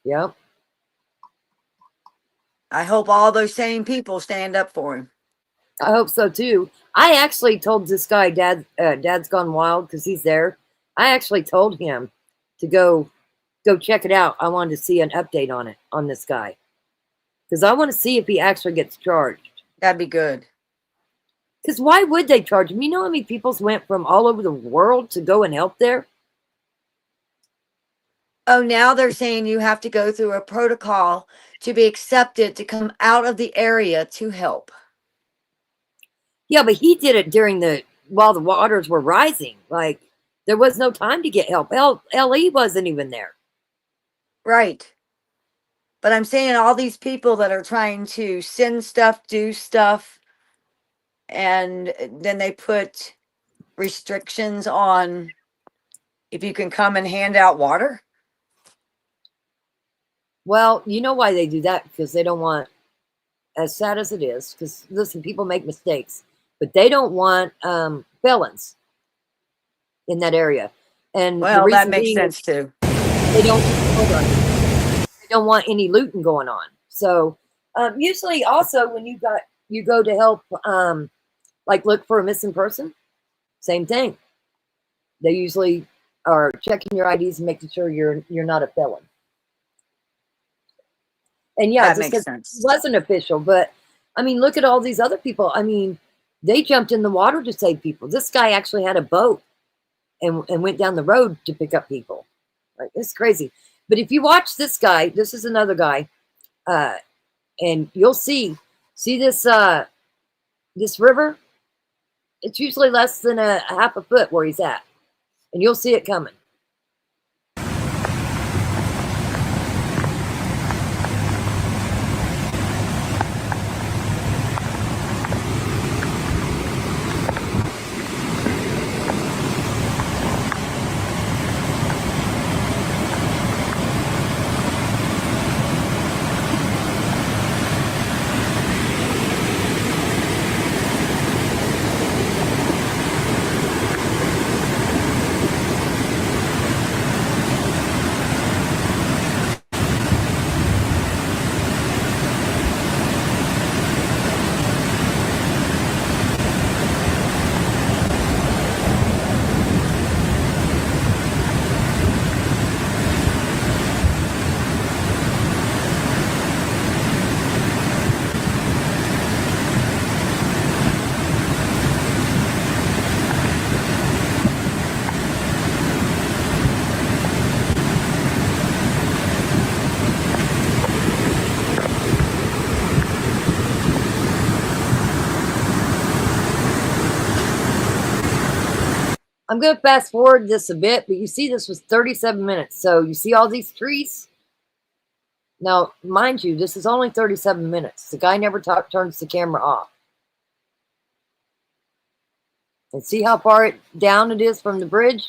Yep. I hope all those same people stand up for him. I hope so too. I actually told this guy, Dad's Gone Wild, because he's there. I actually told him to go check it out. I wanted to see an update on it, on this guy. Because I want to see if he actually gets charged. That'd be good. Because why would they charge him? You know how many people went from all over the world to go and help there? Oh, now they're saying you have to go through a protocol to be accepted to come out of the area to help. Yeah, but he did it while the waters were rising. Like, there was no time to get help. LE wasn't even there. Right. But I'm saying all these people that are trying to send stuff, do stuff, and then they put restrictions on if you can come and hand out water. Well, you know why they do that? Because they don't want, as sad as it is, because listen, people make mistakes, but they don't want felons in that area. And well, that makes sense too. They don't want any looting going on. So usually, also when you go to help, like look for a missing person, same thing. They usually are checking your IDs and making sure you're not a felon. And yeah, that makes sense. It wasn't official, but I mean, look at all these other people. I mean, they jumped in the water to save people. This guy actually had a boat and went down the road to pick up people. Like, it's crazy. But if you watch this guy, this is another guy, and you'll see this this river. It's usually less than a half a foot where he's at, and you'll see it coming. I'm going to fast forward this a bit, but you see this was 37 minutes. So you see all these trees? Now, mind you, this is only 37 minutes. The guy never turns the camera off. And see how far down it is from the bridge?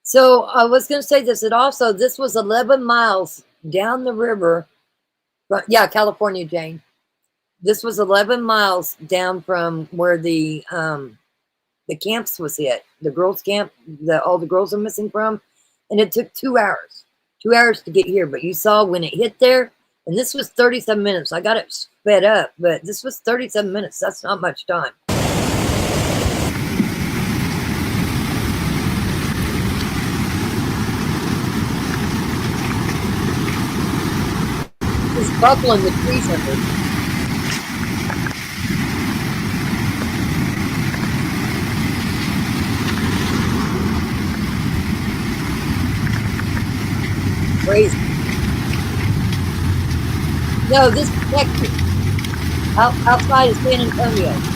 So I was going to say this, this was 11 miles down the river. Yeah, California, Jane. This was 11 miles down from where the camps was hit, the girls' camp, all the girls are missing from, and it took 2 hours, 2 hours to get here. But you saw when it hit there, and this was 37 minutes. I got it sped up, but this was 37 minutes. That's not much time. It's buckling the trees under. Crazy. No, this is Texas. Outside of San Antonio.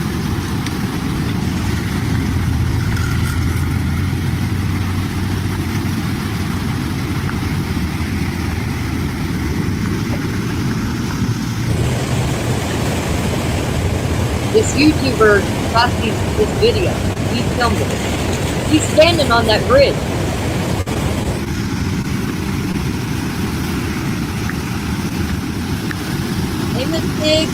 This YouTuber shot this video. He filmed it. He's standing on that bridge. Hey, Miss Pig.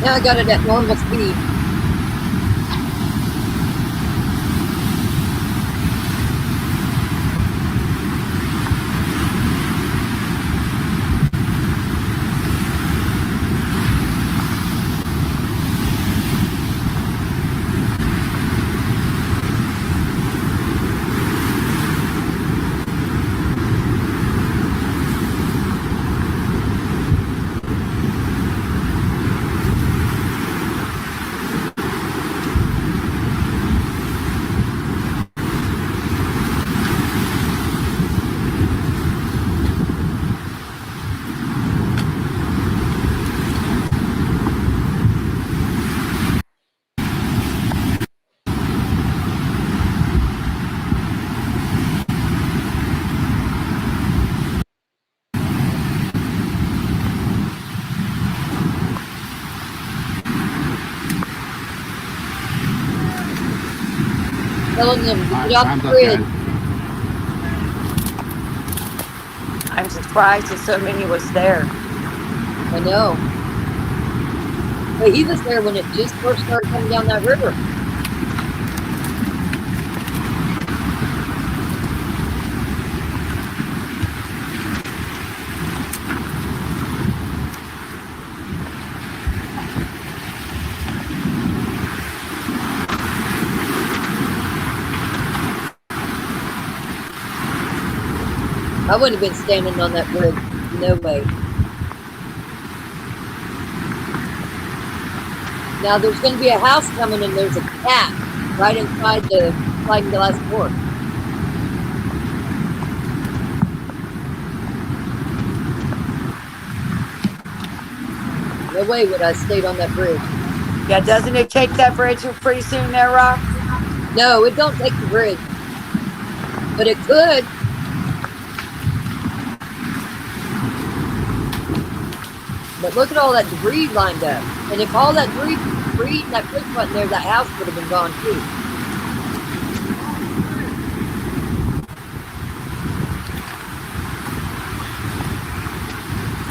Now I got it at normal speed. Telling them to get off the bridge. I'm surprised that so many was there. I know. But he was there when it just first started coming down that river. I wouldn't have been standing on that bridge. No way. Now there's going to be a house coming and there's a cat right inside the sliding glass door. No way would I stayed on that bridge. Yeah, doesn't it take that bridge pretty soon there, Rock? No, it don't take the bridge. But it could. But look at all that debris lined up. And if all that debris in that bridge wasn't there, that house would have been gone too.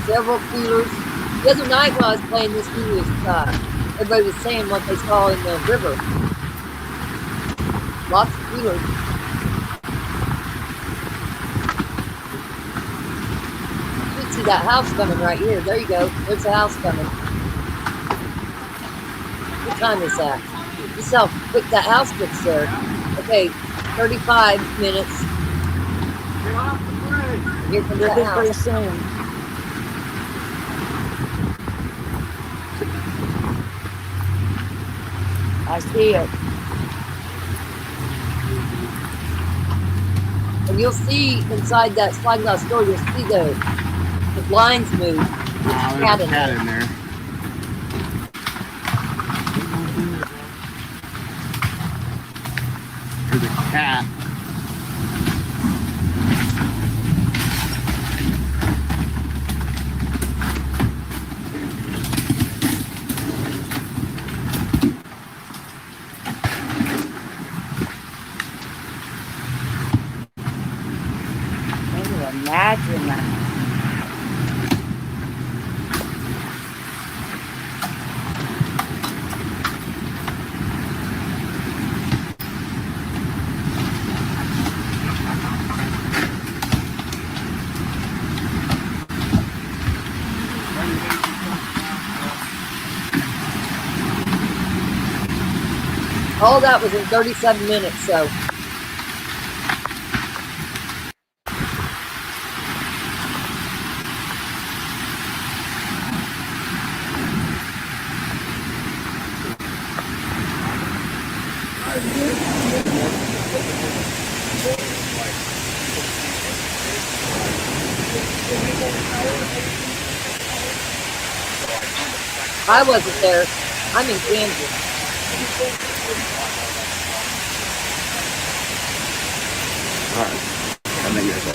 Several coolers. The other night while I was playing this video, everybody was saying what they saw in the river. Lots of coolers. You should see that house coming right here. There you go. There's the house coming. What time is that? You see how quick that house gets there. Okay, 35 minutes. Get off the bridge. Here comes that house. Pretty soon. I see it. And you'll see inside that sliding glass door, you'll see the blinds move. There's a cat in there. There's a cat. Imagine that. All that was in 37 minutes, so. I wasn't there. I'm in Kansas. All right. I think that's all.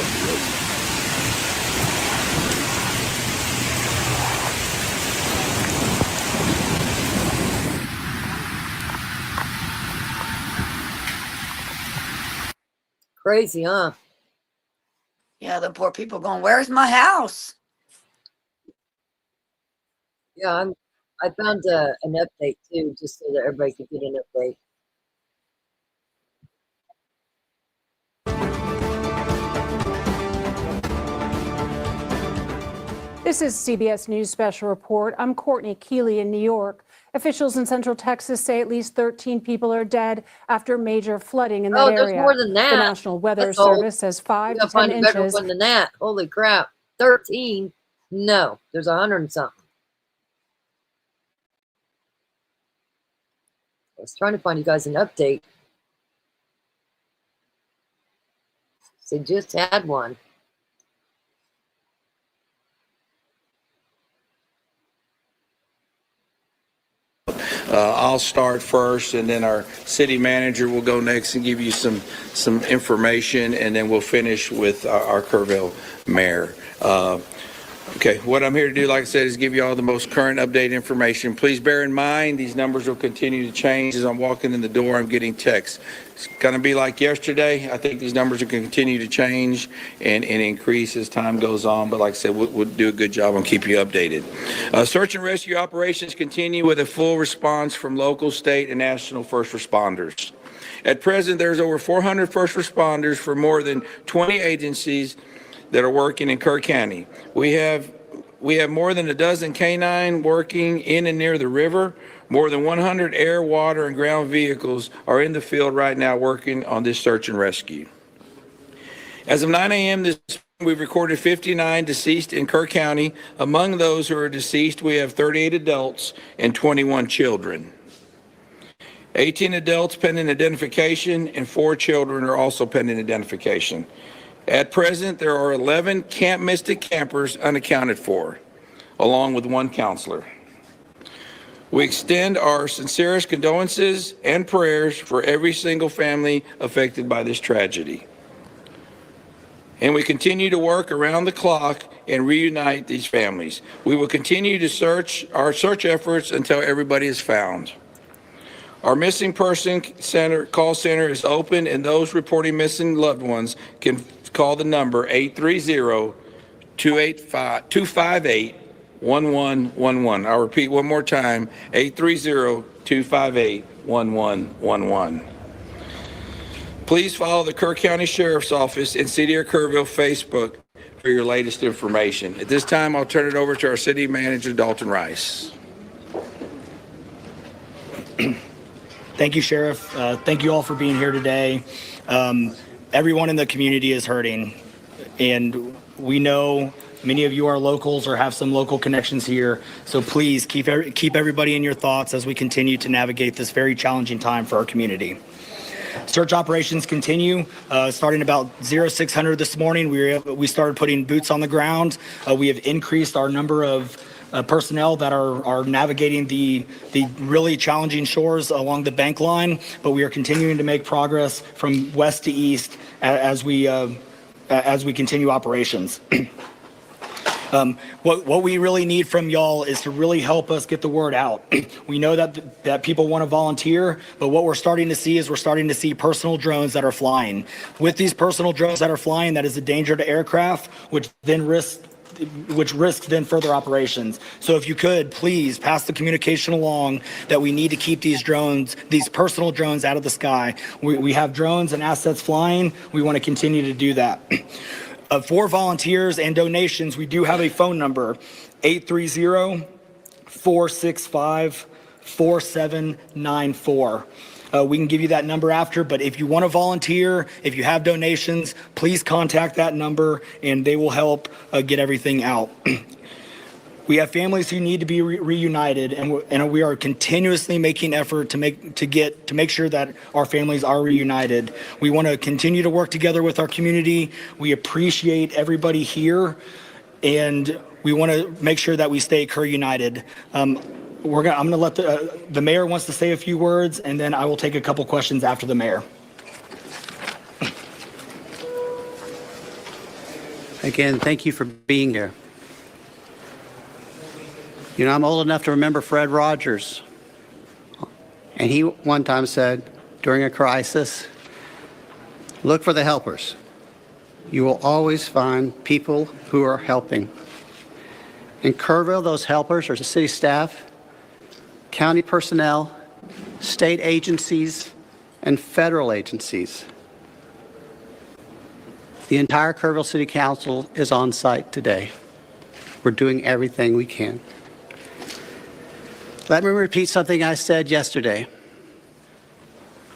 Crazy, huh? Yeah, the poor people going, where's my house? Yeah, I found an update too, just so that everybody could get an update. This is CBS News Special Report. I'm Courtney Keeley in New York. Officials in Central Texas say at least 13 people are dead after major flooding in that area. Oh, there's more than that. The National Weather That's old. Service says 5 to 10 find a better inches. one than that. Holy crap. 13? No, there's 100 and something. I was trying to find you guys an update. They just had one. I'll start first, and then our city manager will go next and give you some information, and then we'll finish with our Kerrville mayor. Okay, what I'm here to do, like I said, is give you all the most current updated information. Please bear in mind, these numbers will continue to change. As I'm walking in the door, I'm getting texts. It's going to be like yesterday. I think these numbers are going to continue to change and increase as time goes on. But like I said, we'll do a good job on keeping you updated. Search and rescue operations continue with a full response from local, state, and national first responders. At present, there's over 400 first responders for more than 20 agencies that are working in Kerr County. We have more than a dozen canine working in and near the river. More than 100 air, water, and ground vehicles are in the field right now working on this search and rescue. As of 9 a.m. this morning, we've recorded 59 deceased in Kerr County. Among those who are deceased, we have 38 adults and 21 children. 18 adults pending identification and 4 children are also pending identification. At present, there are 11 Camp Mystic campers unaccounted for, along with 1 counselor. We extend our sincerest condolences and prayers for every single family affected by this tragedy. And we continue to work around the clock and reunite these families. We will continue to our search efforts until everybody is found. Our missing person call center is open, and those reporting missing loved ones can call the number 830-258-1111. I'll repeat one more time, 830-258-1111. Please follow the Kerr County Sheriff's Office and City of Kerrville Facebook for your latest information. At this time, I'll turn it over to our City Manager, Dalton Rice. Thank you, Sheriff. Thank you all for being here today. Everyone in the community is hurting, and we know many of you are locals or have some local connections here. So please keep everybody in your thoughts as we continue to navigate this very challenging time for our community. Search operations continue. Starting about 0600 this morning, we started putting boots on the ground. We have increased our number of personnel that are navigating the really challenging shores along the bank line, but we are continuing to make progress from west to east as we continue operations. What we really need from y'all is to really help us get the word out. We know that people want to volunteer, but what we're starting to see is personal drones that are flying. With these personal drones that are flying, that is a danger to aircraft, which risks then further operations. So if you could, please pass the communication along that we need to keep these personal drones out of the sky. We have drones and assets flying. We want to continue to do that. For volunteers and donations, we do have a phone number, 830-465-4794. We can give you that number after, but if you want to volunteer, if you have donations, please contact that number and they will help get everything out. We have families who need to be reunited, and we are continuously making effort to make sure that our families are reunited. We want to continue to work together with our community. We appreciate everybody here, and we want to make sure that we stay Kerr united. I'm going to let the mayor wants to say a few words, and then I will take a couple questions after the mayor. Again, thank you for being here. You know, I'm old enough to remember Fred Rogers, and he one time said, during a crisis, look for the helpers. You will always find people who are helping. In Kerrville, those helpers are the city staff, county personnel, state agencies, and federal agencies. The entire Kerrville City Council is on site today. We're doing everything we can. Let me repeat something I said yesterday.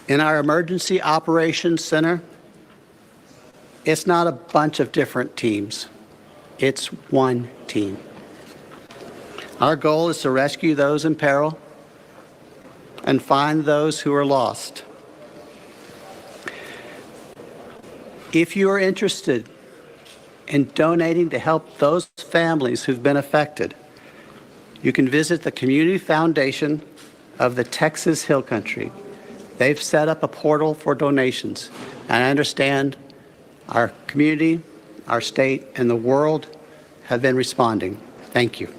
In our Emergency Operations Center, it's not a bunch of different teams. It's one team. Our goal is to rescue those in peril and find those who are lost. If you are interested in donating to help those families who've been affected, you can visit the Community Foundation of the Texas Hill Country. They've set up a portal for donations, and I understand our community, our state, and the world have been responding. Thank you.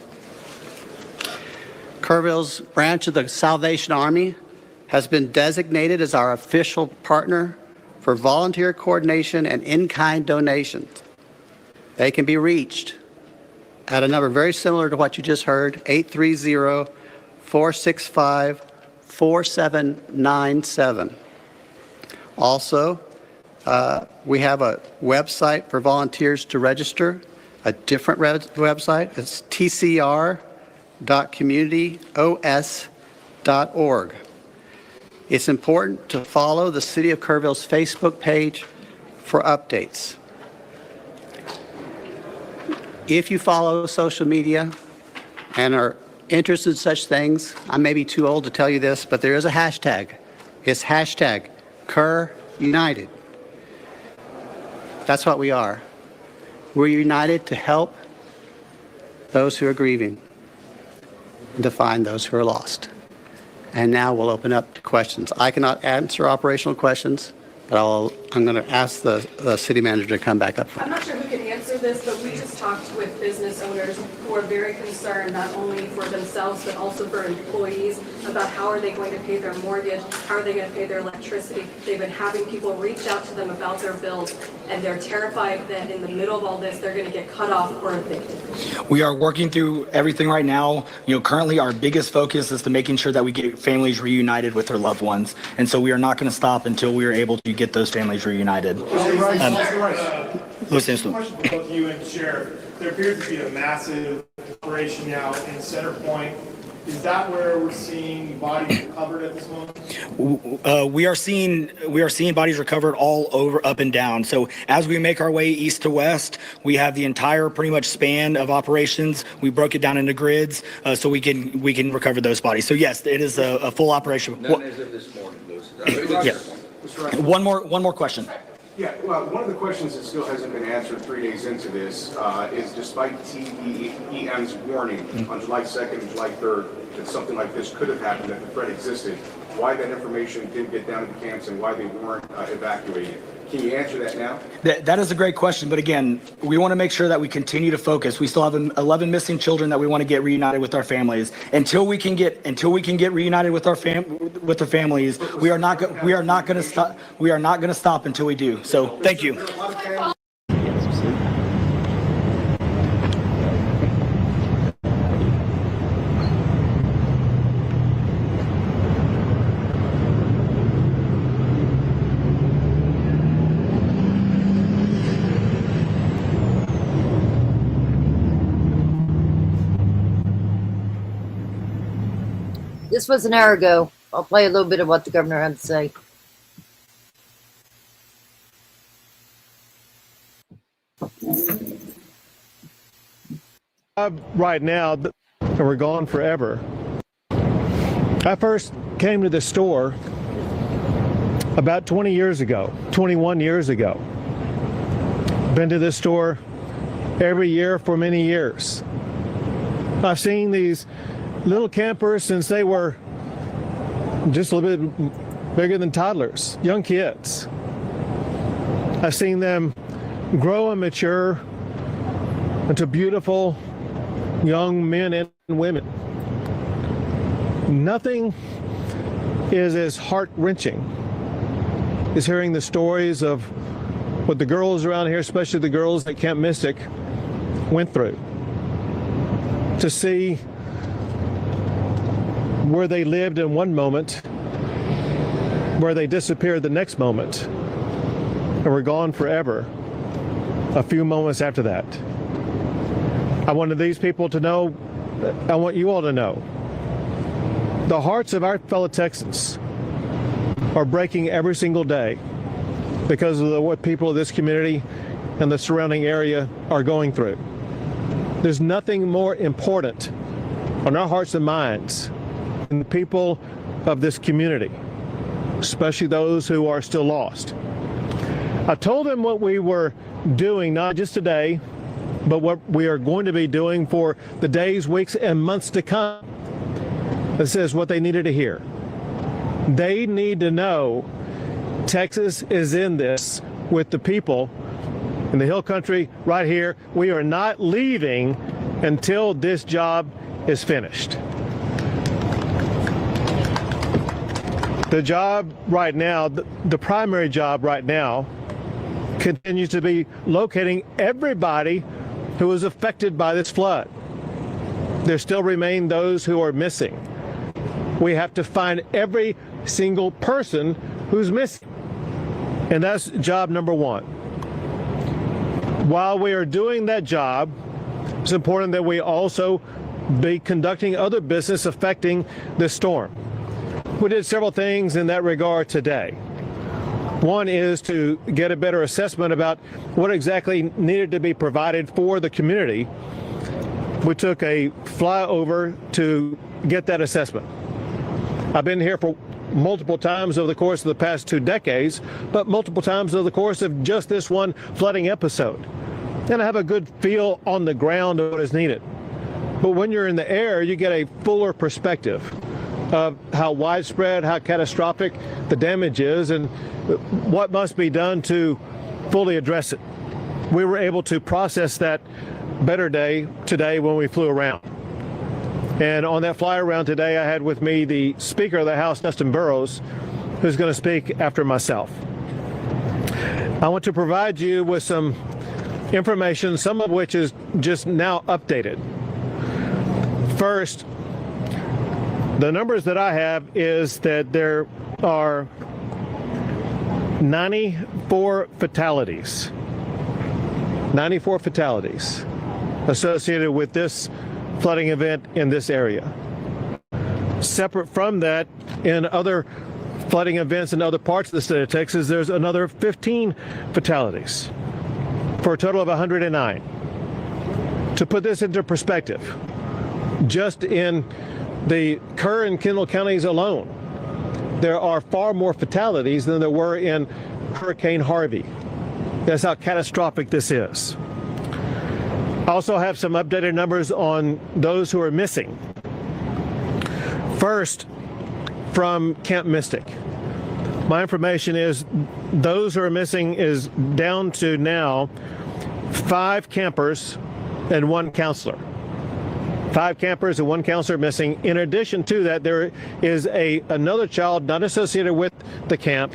Kerrville's branch of the Salvation Army has been designated as our official partner for volunteer coordination and in-kind donations. They can be reached at a number very similar to what you just heard, 830-465-4797. Also, we have a website for volunteers to register, a different website. It's tcr.communityos.org. It's important to follow the City of Kerrville's Facebook page for updates. If you follow social media and are interested in such things, I may be too old to tell you this, but there is a hashtag. It's hashtag KerrUnited. That's what we are. We're united to help those who are grieving and to find those who are lost. And now we'll open up to questions. I cannot answer operational questions, but I'm going to ask the city manager to come back up. I'm not sure who can answer this, but we just talked with business owners who are very concerned, not only for themselves, but also for employees, about how are they going to pay their mortgage, how are they going to pay their electricity. They've been having people reach out to them about their bills, and they're terrified that in the middle of all this, they're going to get cut off or evicted. We are working through everything right now. Currently our biggest focus is to making sure that we get families reunited with their loved ones. And so we are not going to stop until we are able to get those families reunited. Question for both you and Sheriff. There appears to be a massive operation now in Center Point. Is that where we're seeing bodies recovered at this moment? We are seeing bodies recovered all over, up and down. So as we make our way east to west, we have the entire pretty much span of operations. We broke it down into grids so we can recover those bodies. So yes, it is a full operation. None as of this morning, Lewis. Yeah. One more question. Yeah, well, one of the questions that still hasn't been answered 3 days into this is despite TEM's warning on July 2nd and July 3rd that something like this could have happened, that the threat existed, why that information didn't get down to the camps and why they weren't evacuated. Can you answer that now? That is a great question, but again, we want to make sure that we continue to focus. We still have 11 missing children that we want to get reunited with our families. Until we can get reunited with our families, we are not going to stop. We are not going to stop until we do. So, thank you. This was an hour ago. I'll play a little bit of what the governor had to say. Right now, and we're gone forever. I first came to the store about 20 years ago, 21 years ago. Been to this store every year for many years. I've seen these little campers since they were just a little bit bigger than toddlers, young kids. I've seen them grow and mature into beautiful young men and women. Nothing is as heart-wrenching as hearing the stories of what the girls around here, especially the girls at Camp Mystic, went through. To see where they lived in one moment, where they disappeared the next moment, and were gone forever a few moments after that. I wanted these people to know, I want you all to know, the hearts of our fellow Texans are breaking every single day because of what people of this community and the surrounding area are going through. There's nothing more important on our hearts and minds than the people of this community, especially those who are still lost. I told them what we were doing, not just today, but what we are going to be doing for the days, weeks, and months to come. This is what they needed to hear. They need to know Texas is in this with the people in the hill country right here. We are not leaving until this job is finished. The job right now, the primary job right now, continues to be locating everybody who was affected by this flood. There still remain those who are missing. We have to find every single person who's missing. And that's job number one. While we are doing that job, it's important that we also be conducting other business affecting this storm. We did several things in that regard today. One is to get a better assessment about what exactly needed to be provided for the community. We took a flyover to get that assessment. I've been here for multiple times over the course of the past 2 decades, but multiple times over the course of just this one flooding episode. And I have a good feel on the ground of what is needed. But when you're in the air, you get a fuller perspective of how widespread, how catastrophic the damage is, and what must be done to fully address it. We were able to process that better today when we flew around. And on that fly around today, I had with me the Speaker of the House, Dustin Burrows, who's going to speak after myself. I want to provide you with some information, some of which is just now updated. First, the numbers that I have is that there are 94 fatalities. 94 fatalities associated with this flooding event in this area. Separate from that, in other flooding events in other parts of the state of Texas, there's another 15 fatalities for a total of 109. To put this into perspective, just in the Kerr and Kendall counties alone, there are far more fatalities than there were in Hurricane Harvey. That's how catastrophic this is. I also have some updated numbers on those who are missing. First, from Camp Mystic. My information is those who are missing is down to now 5 campers and 1 counselor. 5 campers and 1 counselor missing. In addition to that, there is another child not associated with the camp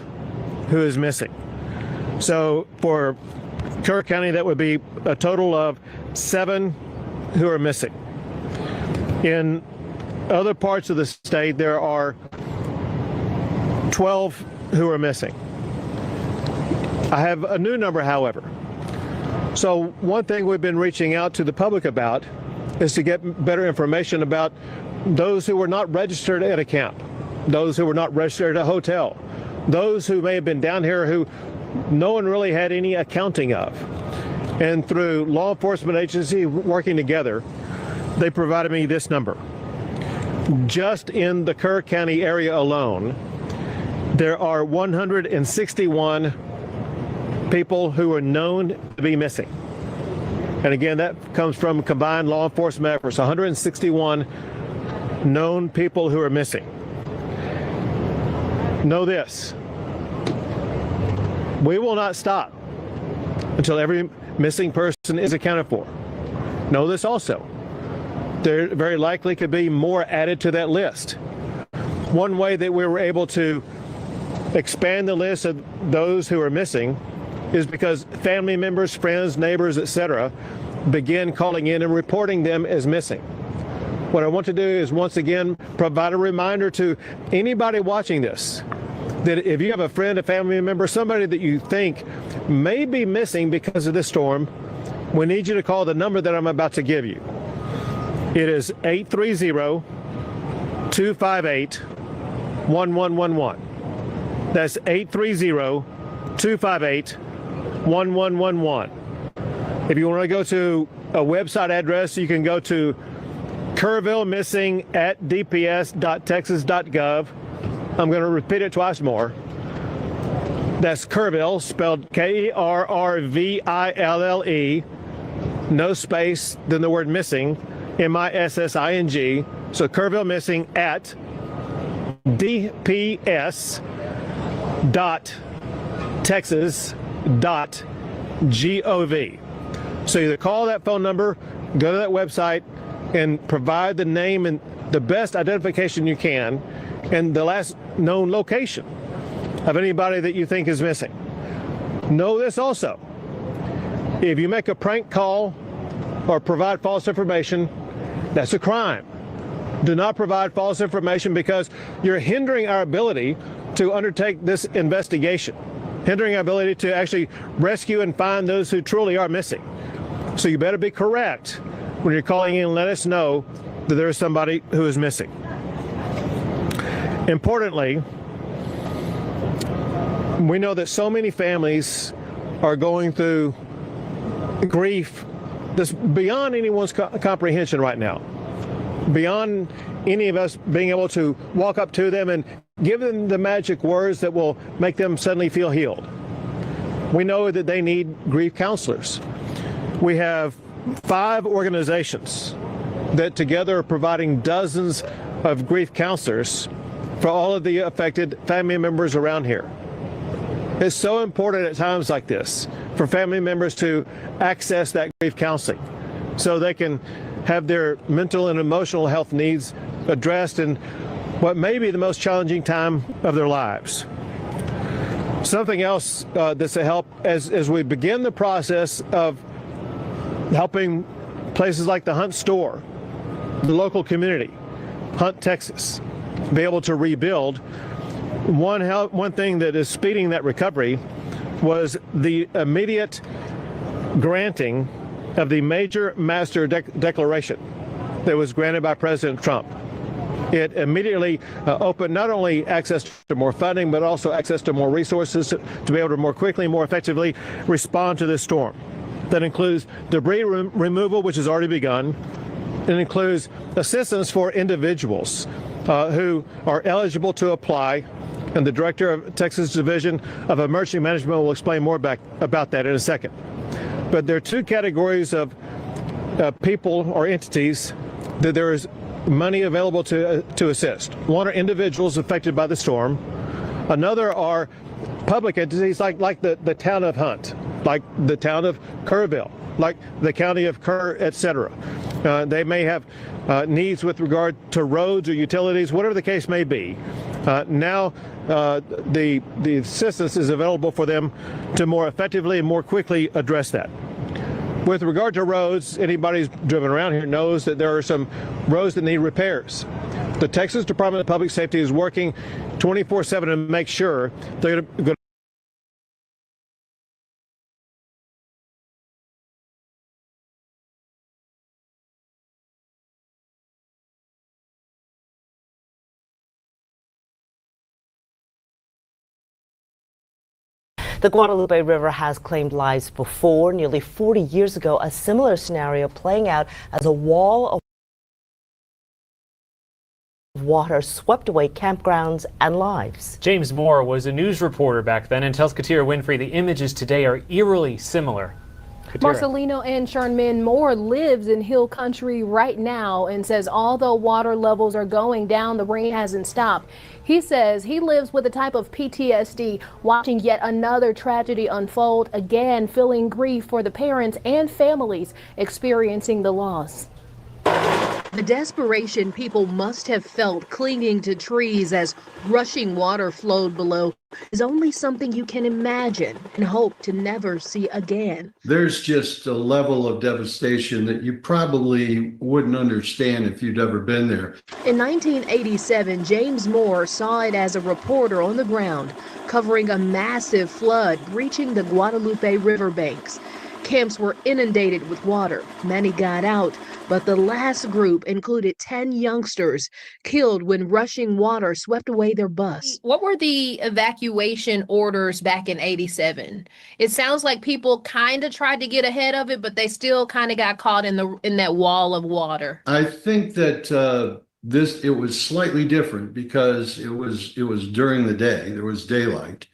who is missing. So for Kerr County, that would be a total of 7 who are missing. In other parts of the state, there are 12 who are missing. I have a new number, however. So one thing we've been reaching out to the public about is to get better information about those who were not registered at a camp, those who were not registered at a hotel, those who may have been down here who no one really had any accounting of. And through law enforcement agency working together, they provided me this number. Just in the Kerr County area alone, there are 161 people who are known to be missing. And again, that comes from combined law enforcement efforts, 161 known people who are missing. Know this, we will not stop until every missing person is accounted for. Know this also, there very likely could be more added to that list. One way that we were able to expand the list of those who are missing is because family members, friends, neighbors, etc., begin calling in and reporting them as missing. What I want to do is once again provide a reminder to anybody watching this that if you have a friend, a family member, somebody that you think may be missing because of this storm, we need you to call the number that I'm about to give you. It is 830-258-1111. That's 830-258-1111. If you want to go to a website address, you can go to kerrvillemissing@dps.texas.gov. I'm going to repeat it twice more. That's Kerrville, spelled Kerrville, no space, then the word missing, MISSING. So Kerrville Missing at DPS.texas.gov. G-O-V. So either call that phone number, go to that website, and provide the name and the best identification you can and the last known location of anybody that you think is missing. Know this also. If you make a prank call or provide false information, that's a crime. Do not provide false information because you're hindering our ability to undertake this investigation, hindering our ability to actually rescue and find those who truly are missing. So you better be correct when you're calling in and let us know that there is somebody who is missing. Importantly, we know that so many families are going through grief that's beyond anyone's comprehension right now, beyond any of us being able to walk up to them and give them the magic words that will make them suddenly feel healed. We know that they need grief counselors. We have 5 organizations that together are providing dozens of grief counselors for all of the affected family members around here. It's so important at times like this for family members to access that grief counseling so they can have their mental and emotional health needs addressed in what may be the most challenging time of their lives. Something else that's a help as we begin the process of helping places like the Hunt store, the local community, Hunt, Texas, be able to rebuild. One thing that is speeding that recovery was the immediate granting of the major master declaration that was granted by President Trump. It immediately opened not only access to more funding, but also access to more resources to be able to more quickly, more effectively respond to this storm. That includes debris removal, which has already begun. It includes assistance for individuals who are eligible to apply. And the director of Texas Division of Emergency Management will explain more about that in a second. But there are 2 categories of people or entities that there is money available to assist. One are individuals affected by the storm. Another are public entities like the town of Hunt, like the town of Kerrville, like the county of Kerr, etc. They may have needs with regard to roads or utilities, whatever the case may be. Now the assistance is available for them to more effectively and more quickly address that. With regard to roads, anybody who's driven around here knows that there are some roads that need repairs. The Texas Department of Public Safety is working 24/7 to make sure they're going to The Guadalupe River has claimed lives before. Nearly 40 years ago, a similar scenario playing out as a wall of water swept away campgrounds and lives. James Moore was a news reporter back then and tells Katira Winfrey the images today are eerily similar. Marcelino and Charmin Moore lives in hill country right now and says although water levels are going down, the rain hasn't stopped. He says he lives with a type of PTSD, watching yet another tragedy unfold, again feeling grief for the parents and families experiencing the loss. The desperation people must have felt clinging to trees as rushing water flowed below is only something you can imagine and hope to never see again. There's just a level of devastation that you probably wouldn't understand if you'd ever been there. In 1987, James Moore saw it as a reporter on the ground, covering a massive flood breaching the Guadalupe riverbanks. Camps were inundated with water. Many got out, but the last group included 10 youngsters killed when rushing water swept away their bus. What were the evacuation orders back in '87? It sounds like people kind of tried to get ahead of it, but they still kind of got caught in that wall of water. I think that it was slightly different because it was during the day. There was daylight,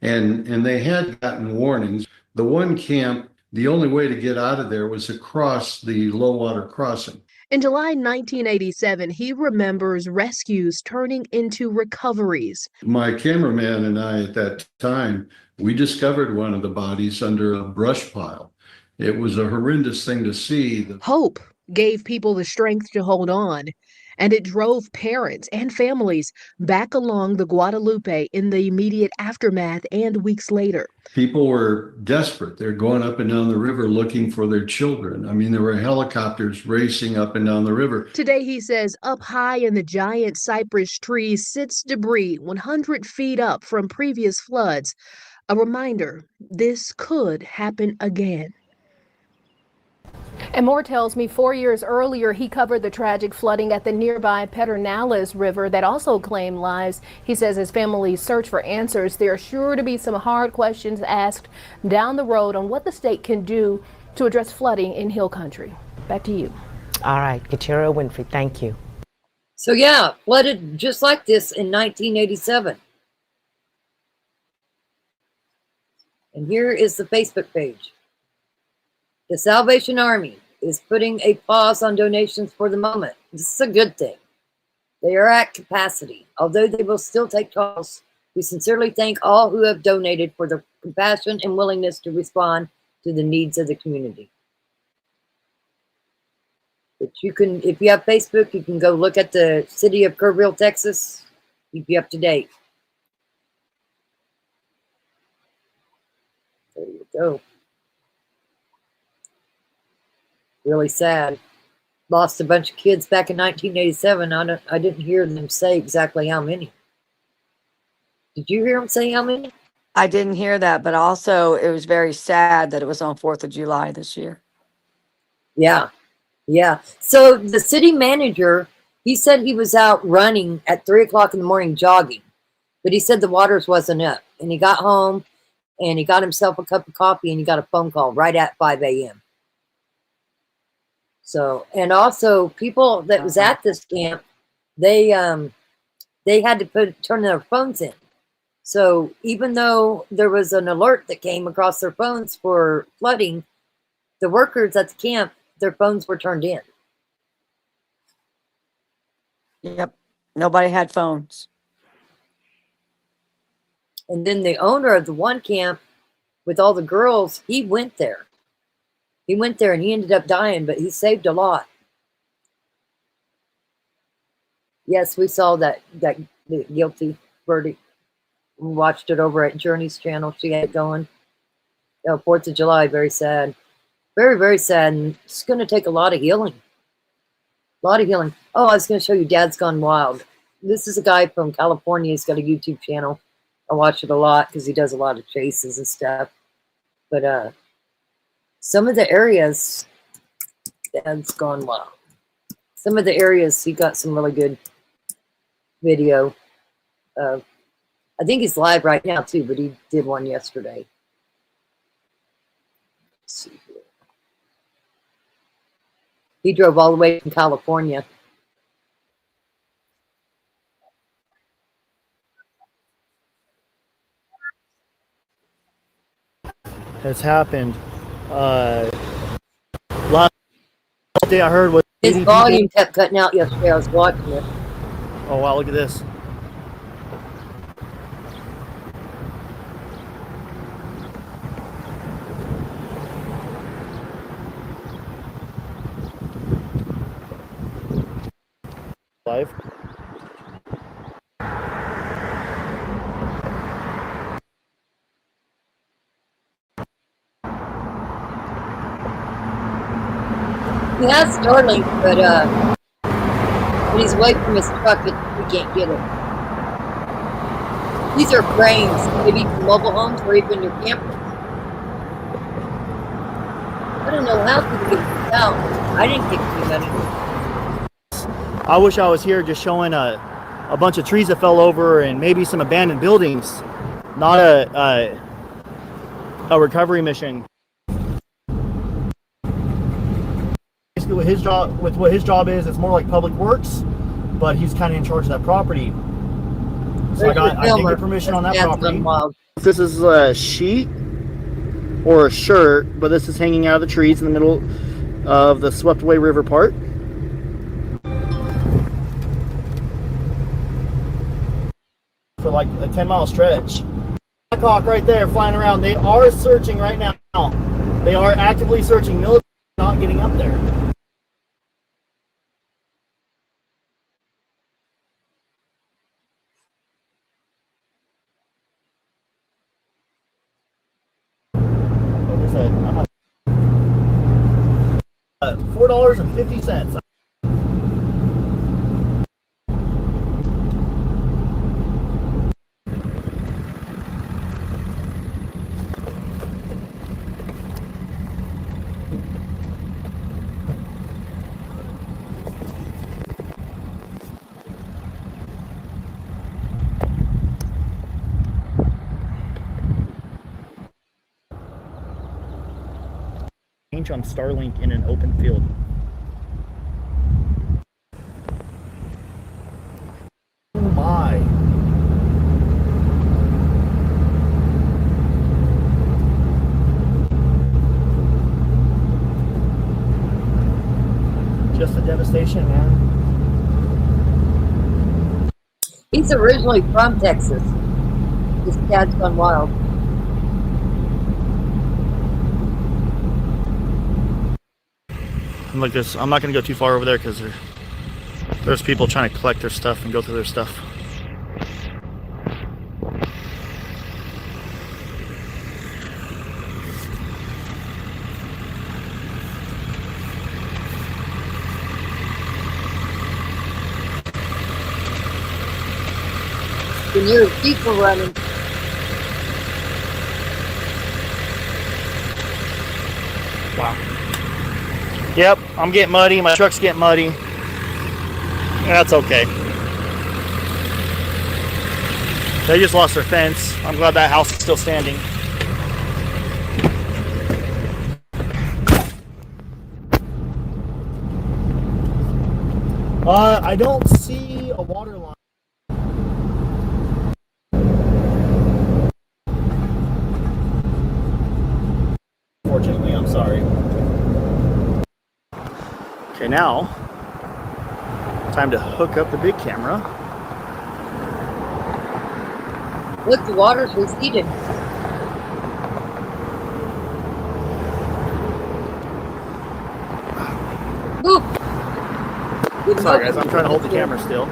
and they had gotten warnings. The one camp, the only way to get out of there was across the low water crossing. In July 1987, he remembers rescues turning into recoveries. My cameraman and I at that time, we discovered one of the bodies under a brush pile. It was a horrendous thing to see. Hope gave people the strength to hold on, and it drove parents and families back along the Guadalupe in the immediate aftermath and weeks later. People were desperate. They're going up and down the river looking for their children. I mean, there were helicopters racing up and down the river. Today, he says, up high in the giant cypress trees sits debris 100 feet up from previous floods. A reminder, this could happen again. And Moore tells me 4 years earlier, he covered the tragic flooding at the nearby Pedernales River that also claimed lives. He says his family search for answers. There are sure to be some hard questions asked down the road on what the state can do to address flooding in Hill Country. Back to you. All right, Kateria Winfrey, thank you. So yeah, flooded just like this in 1987. And here is the Facebook page. The Salvation Army is putting a pause on donations for the moment. This is a good thing. They are at capacity. Although they will still take calls, we sincerely thank all who have donated for their compassion and willingness to respond to the needs of the community. But you can, if you have Facebook, you can go look at the city of Kerrville, Texas. Keep you up to date. There you go. Really sad. Lost a bunch of kids back in 1987. I didn't hear them say exactly how many. Did you hear them say how many? I didn't hear that, but also it was very sad that it was on 4th of July this year. Yeah. Yeah. So the city manager, he said he was out running at 3 o'clock in the morning jogging, but he said the waters wasn't up. And he got home and he got himself a cup of coffee and he got a phone call right at 5 a.m. So, and also people that was at this camp, they had to turn their phones in. So even though there was an alert that came across their phones for flooding, the workers at the camp, their phones were turned in. Yep. Nobody had phones. And then the owner of the one camp with all the girls, he went there. He went there and he ended up dying, but he saved a lot. Yes, we saw the guilty verdict. We watched it over at Journey's channel. She had it going. 4th of July, very sad. Very, very sad. And it's going to take a lot of healing. A lot of healing. Oh, I was going to show you Dad's Gone Wild. This is a guy from California. He's got a YouTube channel. I watch it a lot because he does a lot of chases and stuff. But some of the areas, Dad's Gone Wild. Some of the areas, he got some really good video. I think he's live right now too, but he did one yesterday. Let's see here. He drove all the way from California. Has happened. Last day I heard was his volume kept cutting out yesterday. I was watching it. Oh wow, look at this. Live. He has Starlink, but when he's away from his truck, he can't get it. These are frames, maybe for mobile homes or even your campers. I don't know how people get this out. I didn't get too many. I wish I was here just showing a bunch of trees that fell over and maybe some abandoned buildings, not a recovery mission. Basically, what his job is, it's more like public works, but he's kind of in charge of that property. So I did get permission on that property. This is a sheet or a shirt, but this is hanging out of the trees in the middle of the swept away river part. like a 10-mile stretch. Blackhawk right there flying around. They are searching right now. They are actively searching. Military not getting up there. Like I said, I'm not $4.50. On Starlink in an open field. Oh my. Just a devastation, man. He's originally from Texas. His dad's gone wild. Like this, I'm not going to go too far over there because there's people trying to collect their stuff and go through their stuff. You can hear people running. Wow. Yep, I'm getting muddy. My truck's getting muddy. That's okay. They just lost their fence. I'm glad that house is still standing. I don't see a water line. Fortunately, I'm sorry. Okay, now, time to hook up the big camera. Look, the water's receding. Boop. Sorry guys, I'm trying to hold the camera still.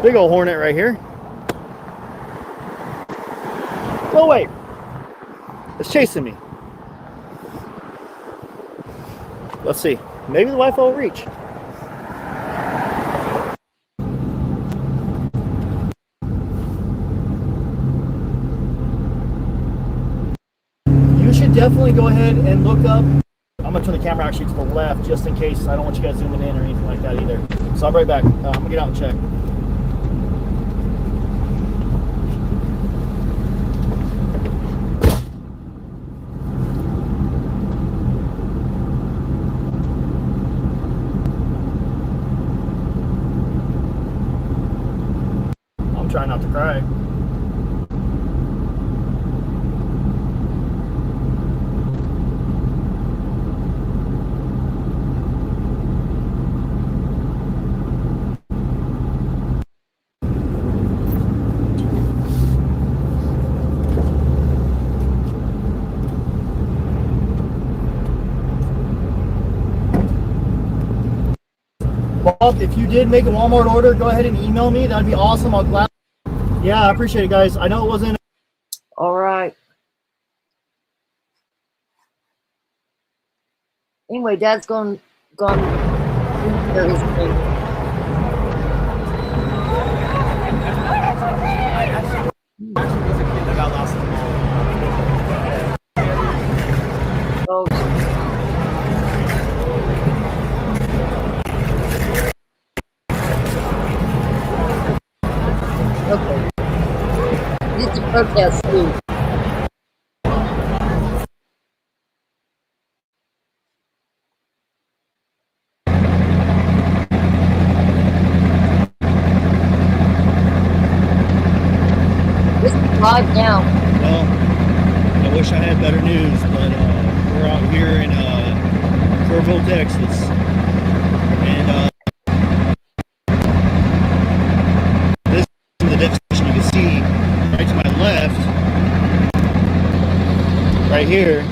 Big old hornet right here. Go away. It's chasing me. Let's see. Maybe the Wi-Fi will reach. You should definitely go ahead and look up. I'm going to turn the camera actually to the left just in case. I don't want you guys zooming in or anything like that either. So I'll be right back. I'm going to get out and check. I'm trying not to cry. Bob, if you did make a Walmart order, go ahead and email me. That'd be awesome. I'll gladly. Yeah, I appreciate it, guys. I know it wasn't. All right. Anyway, Dad's gone there his thing. Oh. Okay. It's a protest too. live now. Well, I wish I had better news, but we're out here in Corville, Texas, and this is the devastation. You can see right to my left, right here,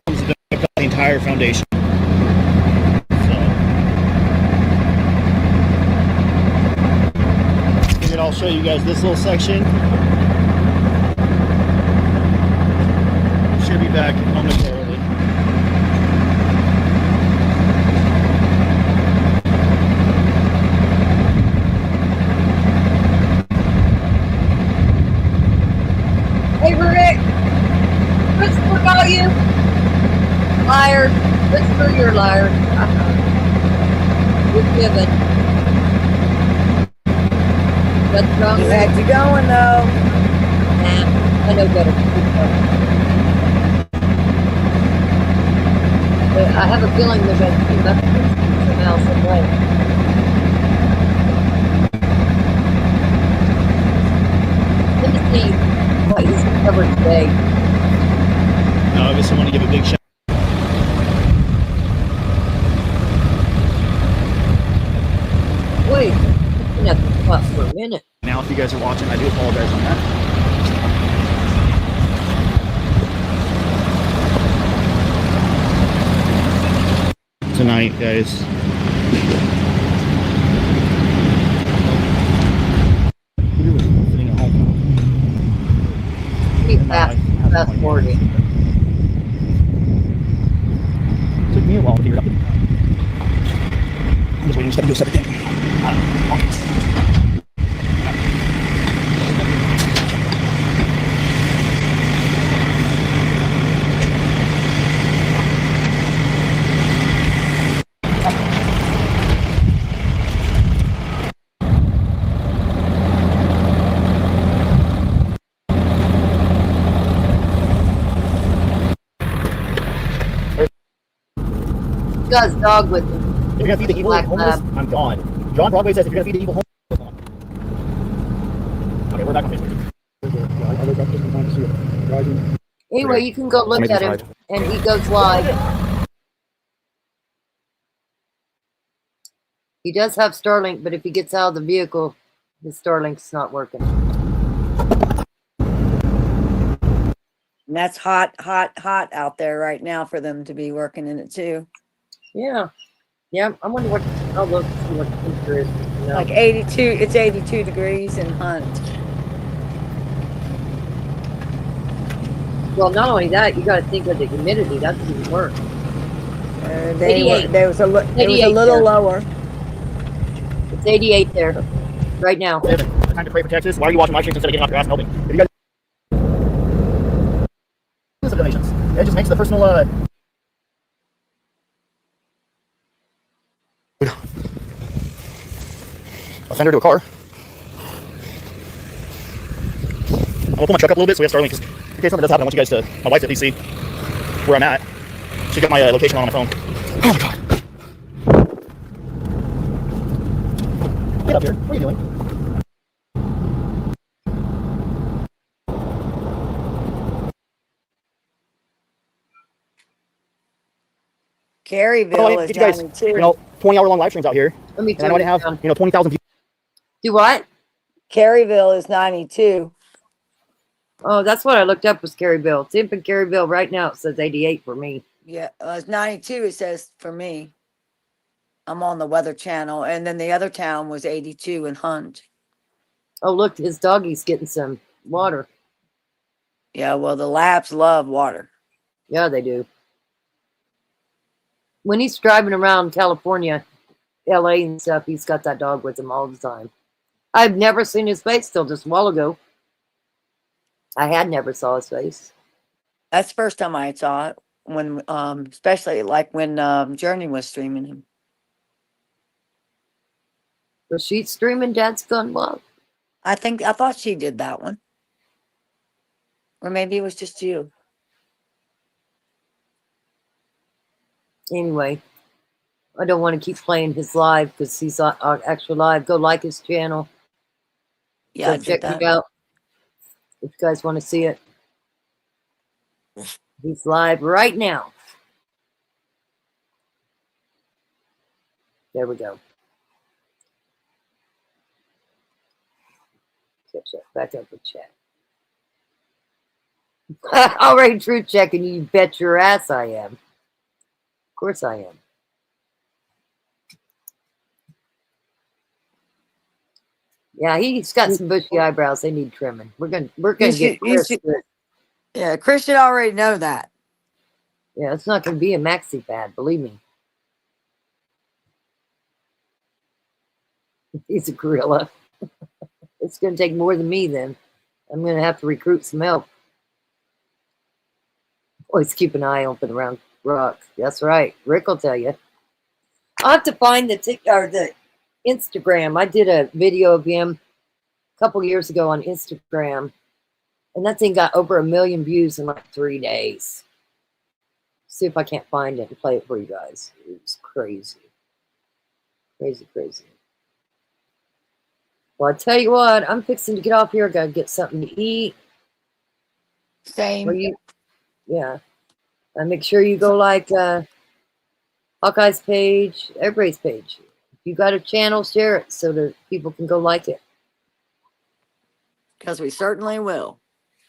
homes have been the entire foundation. So, I'll show you guys this little section. Should be back momentarily. Hey, Rick. Christopher got you. Liar. Christopher, you're a liar. You're given. That's wrong. You had you going though. Nah, I know better. But I have a feeling they're going to keep up somehow, some way. Let me see what he's covered today. I obviously want to give a big shout. Wait, I'm going to have to pause for a minute. Now, if you guys are watching, I do apologize on that. Tonight, guys. Fast forwarding. Took me a while to figure it out. I'm just waiting to do a separate thing. Got his dog with him. If you're gonna feed the evil homeless, I'm gone. John Broadway says if you're gonna feed the evil homeless, I'm gone. Okay, we're back on Facebook. Anyway, you can go look at him, and he goes live. He does have Starlink, but if he gets out of the vehicle, his Starlink's not working. And that's hot out there right now for them to be working in it too. Yeah. Yeah, I wonder what, I'll look and see what the temperature is. You know. Like 82, it's 82 degrees in Hunt. Well, not only that, you got to think of the humidity. That's even worse. It was a little there. lower. It's 88 there right now. Time to pray for Texas. Why are you watching my streams instead of getting off your ass and helping? If you guys donations, it just makes the personal I'll send her to a car. I'm gonna pull my truck up a little bit so we have Starlink, just in case something does happen. I want you guys to, my wife to at least see where I'm at. She got my location on my phone. Oh my god. Get up here. What are you doing? Caryville is you guys, 92. 20-hour long live streams out here. Let me and I know I have, 20,000 people. Do what? Caryville is 92. Oh, that's what I looked up was Caryville. It's in Caryville right now. It says 88 for me. Yeah, it's 92. It says for me. I'm on the Weather Channel, and then the other town was 82 in Hunt. Oh, look, his doggy's getting some water. Yeah, well, the labs love water. Yeah, they do. When he's driving around California, LA and stuff, he's got that dog with him all the time. I've never seen his face till just a while ago. I had never saw his face. That's the first time I saw it, when, especially like when Journey was streaming him. Was she streaming Dad's Gun Love? I thought she did that one. Or maybe it was just you. Anyway, I don't want to keep playing his live because he's actual live. Go like his channel. Yeah, So check it out. If you guys want to see it, he's live right now. There we go. Catch that back up with chat. Already truth checking. You bet your ass I am. Of course I am. Yeah, he's got some bushy eyebrows. They need trimming. We're gonna get Chris. Yeah, Chris should already know that. Yeah, it's not gonna be a maxi pad, believe me. He's a gorilla. It's gonna take more than me then. I'm gonna have to recruit some help. Always keep an eye open around rocks. That's right. Rick will tell you. I'll have to find the Instagram. I did a video of him a couple years ago on Instagram, and that thing got over 1 million views in like 3 days. See if I can't find it and play it for you guys. It's crazy. Crazy, crazy. Well, I tell you what, I'm fixing to get off here. I gotta get something to eat. Same. Yeah. And make sure you go like Hawkeye's page, everybody's page. If you got a channel, share it so that people can go like it. Because we certainly will.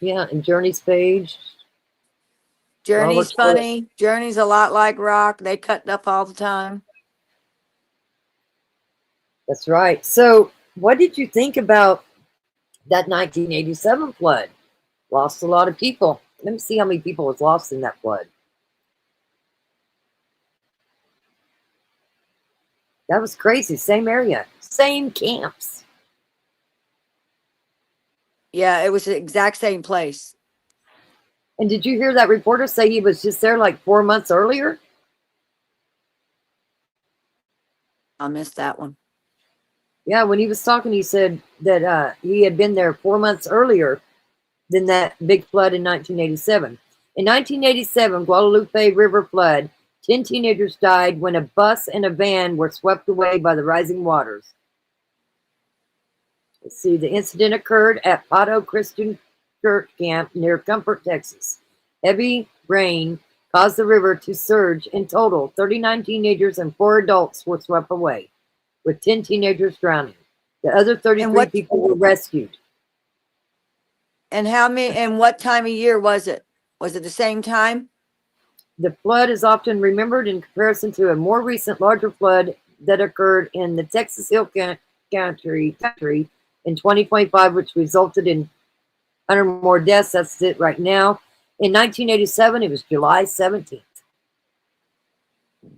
Yeah, and Journey's page. Journey's funny. Journey's a lot like Rock. They cut up all the time. That's right. So what did you think about that 1987 flood? Lost a lot of people. Let me see how many people was lost in that flood. That was crazy. Same area, same camps. Yeah, it was the exact same place. And did you hear that reporter say he was just there like 4 months earlier? I missed that one. Yeah, when he was talking, he said that he had been there 4 months earlier than that big flood in 1987. In 1987, Guadalupe River flood, 10 teenagers died when a bus and a van were swept away by the rising waters. Let's see, the incident occurred at Pato Christian Church Camp near Comfort, Texas. Heavy rain caused the river to surge. In total, 39 teenagers and 4 adults were swept away, with 10 teenagers drowning. The other 33 people were rescued. And how many? And what time of year was it? Was it the same time? The flood is often remembered in comparison to a more recent, larger flood that occurred in the Texas Hill Country in 2025, which resulted in 100 more deaths. That's it right now. In 1987, it was July 17th.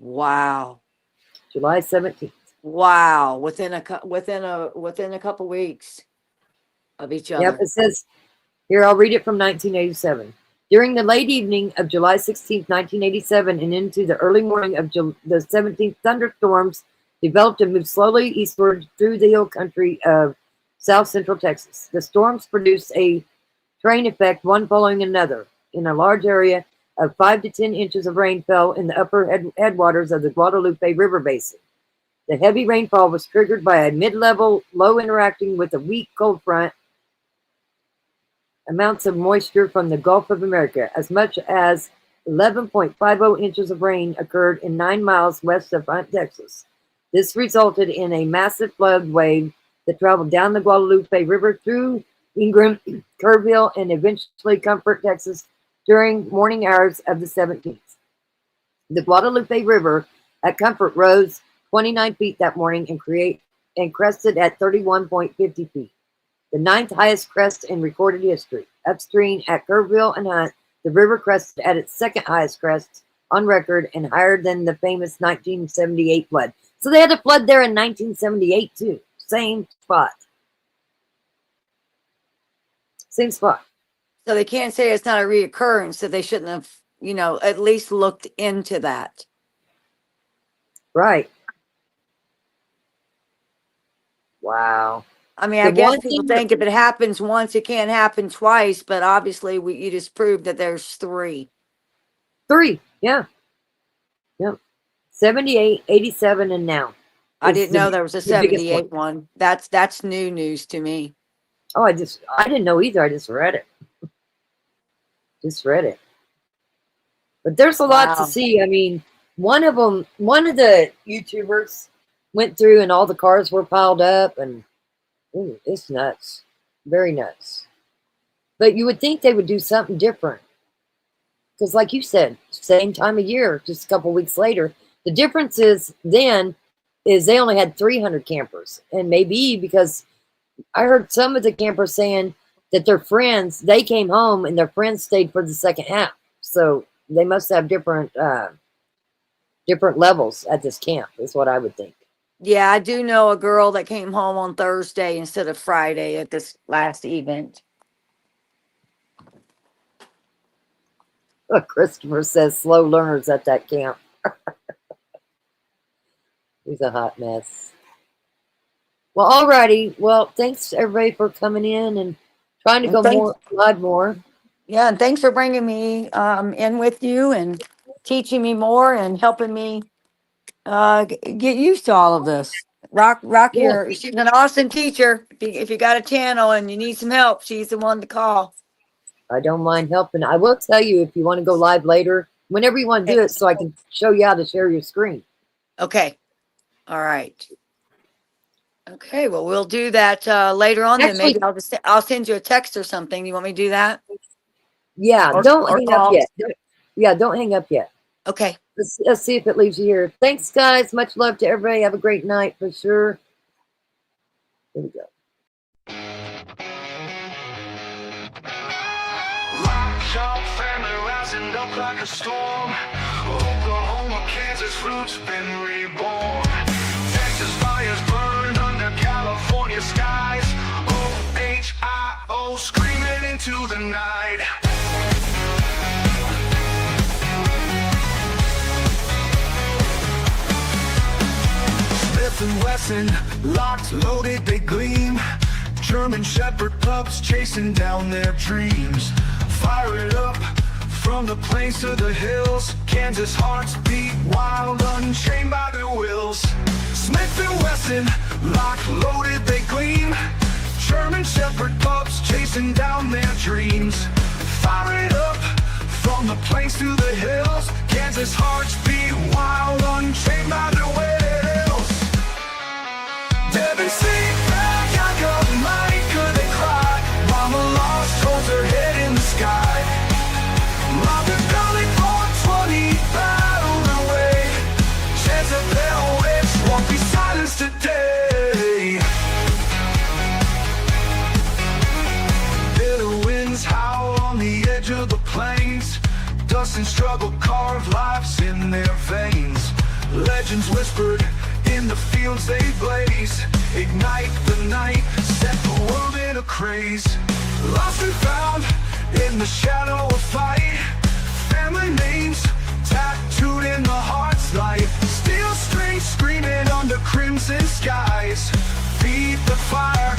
Wow. July 17th. Wow. Within a couple weeks of each other. Yep, it says here, I'll read it from 1987. During the late evening of July 16th, 1987, and into the early morning of the 17th, thunderstorms developed and moved slowly eastward through the hill country of south central Texas. The storms produced a train effect, one following another. In a large area of 5 to 10 inches of rain fell in the upper headwaters of the Guadalupe River Basin. The heavy rainfall was triggered by a mid-level low interacting with a weak cold front. Amounts of moisture from the Gulf of America. As much as 11.50 inches of rain occurred in 9 miles west of Hunt, Texas. This resulted in a massive flood wave that traveled down the Guadalupe River through Ingram, Kerrville, and eventually Comfort, Texas during morning hours of the 17th. The Guadalupe River at Comfort rose 29 feet that morning and crested at 31.50 feet. The 9th highest crest in recorded history. Upstream at Kerrville and Hunt, the river crested at its 2nd highest crest on record and higher than the famous 1978 flood. So they had a flood there in 1978 too. Same spot. Same spot. So they can't say it's not a reoccurrence, so they shouldn't have, at least looked into that. Right. Wow. I mean, I guess people think if it happens once, it can't happen twice, but obviously you just proved that there's 3. 3, yeah. Yep. 78, 87, and now. I didn't know there was a 78 one. That's new news to me. Oh, I didn't know either. I just read it. Just read it. But there's a lot to Wow. see. I mean, one of the YouTubers went through and all the cars were piled up, and it's nuts. Very nuts. But you would think they would do something different. Because like you said, same time of year, just a couple weeks later. The difference is then is they only had 300 campers. And maybe because I heard some of the campers saying that their friends, they came home and their friends stayed for the second half. So they must have different levels at this camp, is what I would think. Yeah, I do know a girl that came home on Thursday instead of Friday at this last event. Christopher says slow learners at that camp. He's a hot mess. Well, alrighty. Well, thanks everybody for coming in and trying to go more. Yeah, and thanks for bringing me in with you and teaching me more and helping me get used to all of this. Rock, Yeah. she's an awesome teacher. If you got a channel and you need some help, she's the one to call. I don't mind helping. I will tell you if you want to go live later, whenever you want to do it, so I can show you how to share your screen. Okay. All right. Okay, well, we'll do that later on. Then Actually, maybe I'll send you a text or something. You want me to do that? Yeah, Or don't hang up call? yet. Don't hang up yet. Okay. Let's see if it leaves you here. Thanks, guys. Much love to everybody. Have a great night for sure. Here we go. Lockjaw family rising up like a storm. Oklahoma, Kansas roots been reborn. Texas fires burned under California skies. OHIO screaming into the night. Smith and Wesson, locked, loaded, they gleam. German Shepherd pups chasing down their dreams. Fire it up from the plains to the hills. Kansas hearts beat wild, unchained by their wills. Smith and Wesson, locked, loaded, they gleam. German Shepherd pups chasing down their dreams. Fire it up from the plains to the hills. Kansas hearts beat wild, unchained by their wills. Devin, sit back, I got money, could they cry? Mama lost, holds her head in the sky. Marvin Valley 420 battled away. Jezebel witch won't be silenced today. Bitter winds howl on the edge of the plains. Dust and struggle carve lives in their veins. Legends whispered in the fields they blaze. Ignite the night, set the world in a craze. Lost and found in the shadow of fight. Family names tattooed in the heart's light. Steel strings screaming under crimson skies. Feed the fire.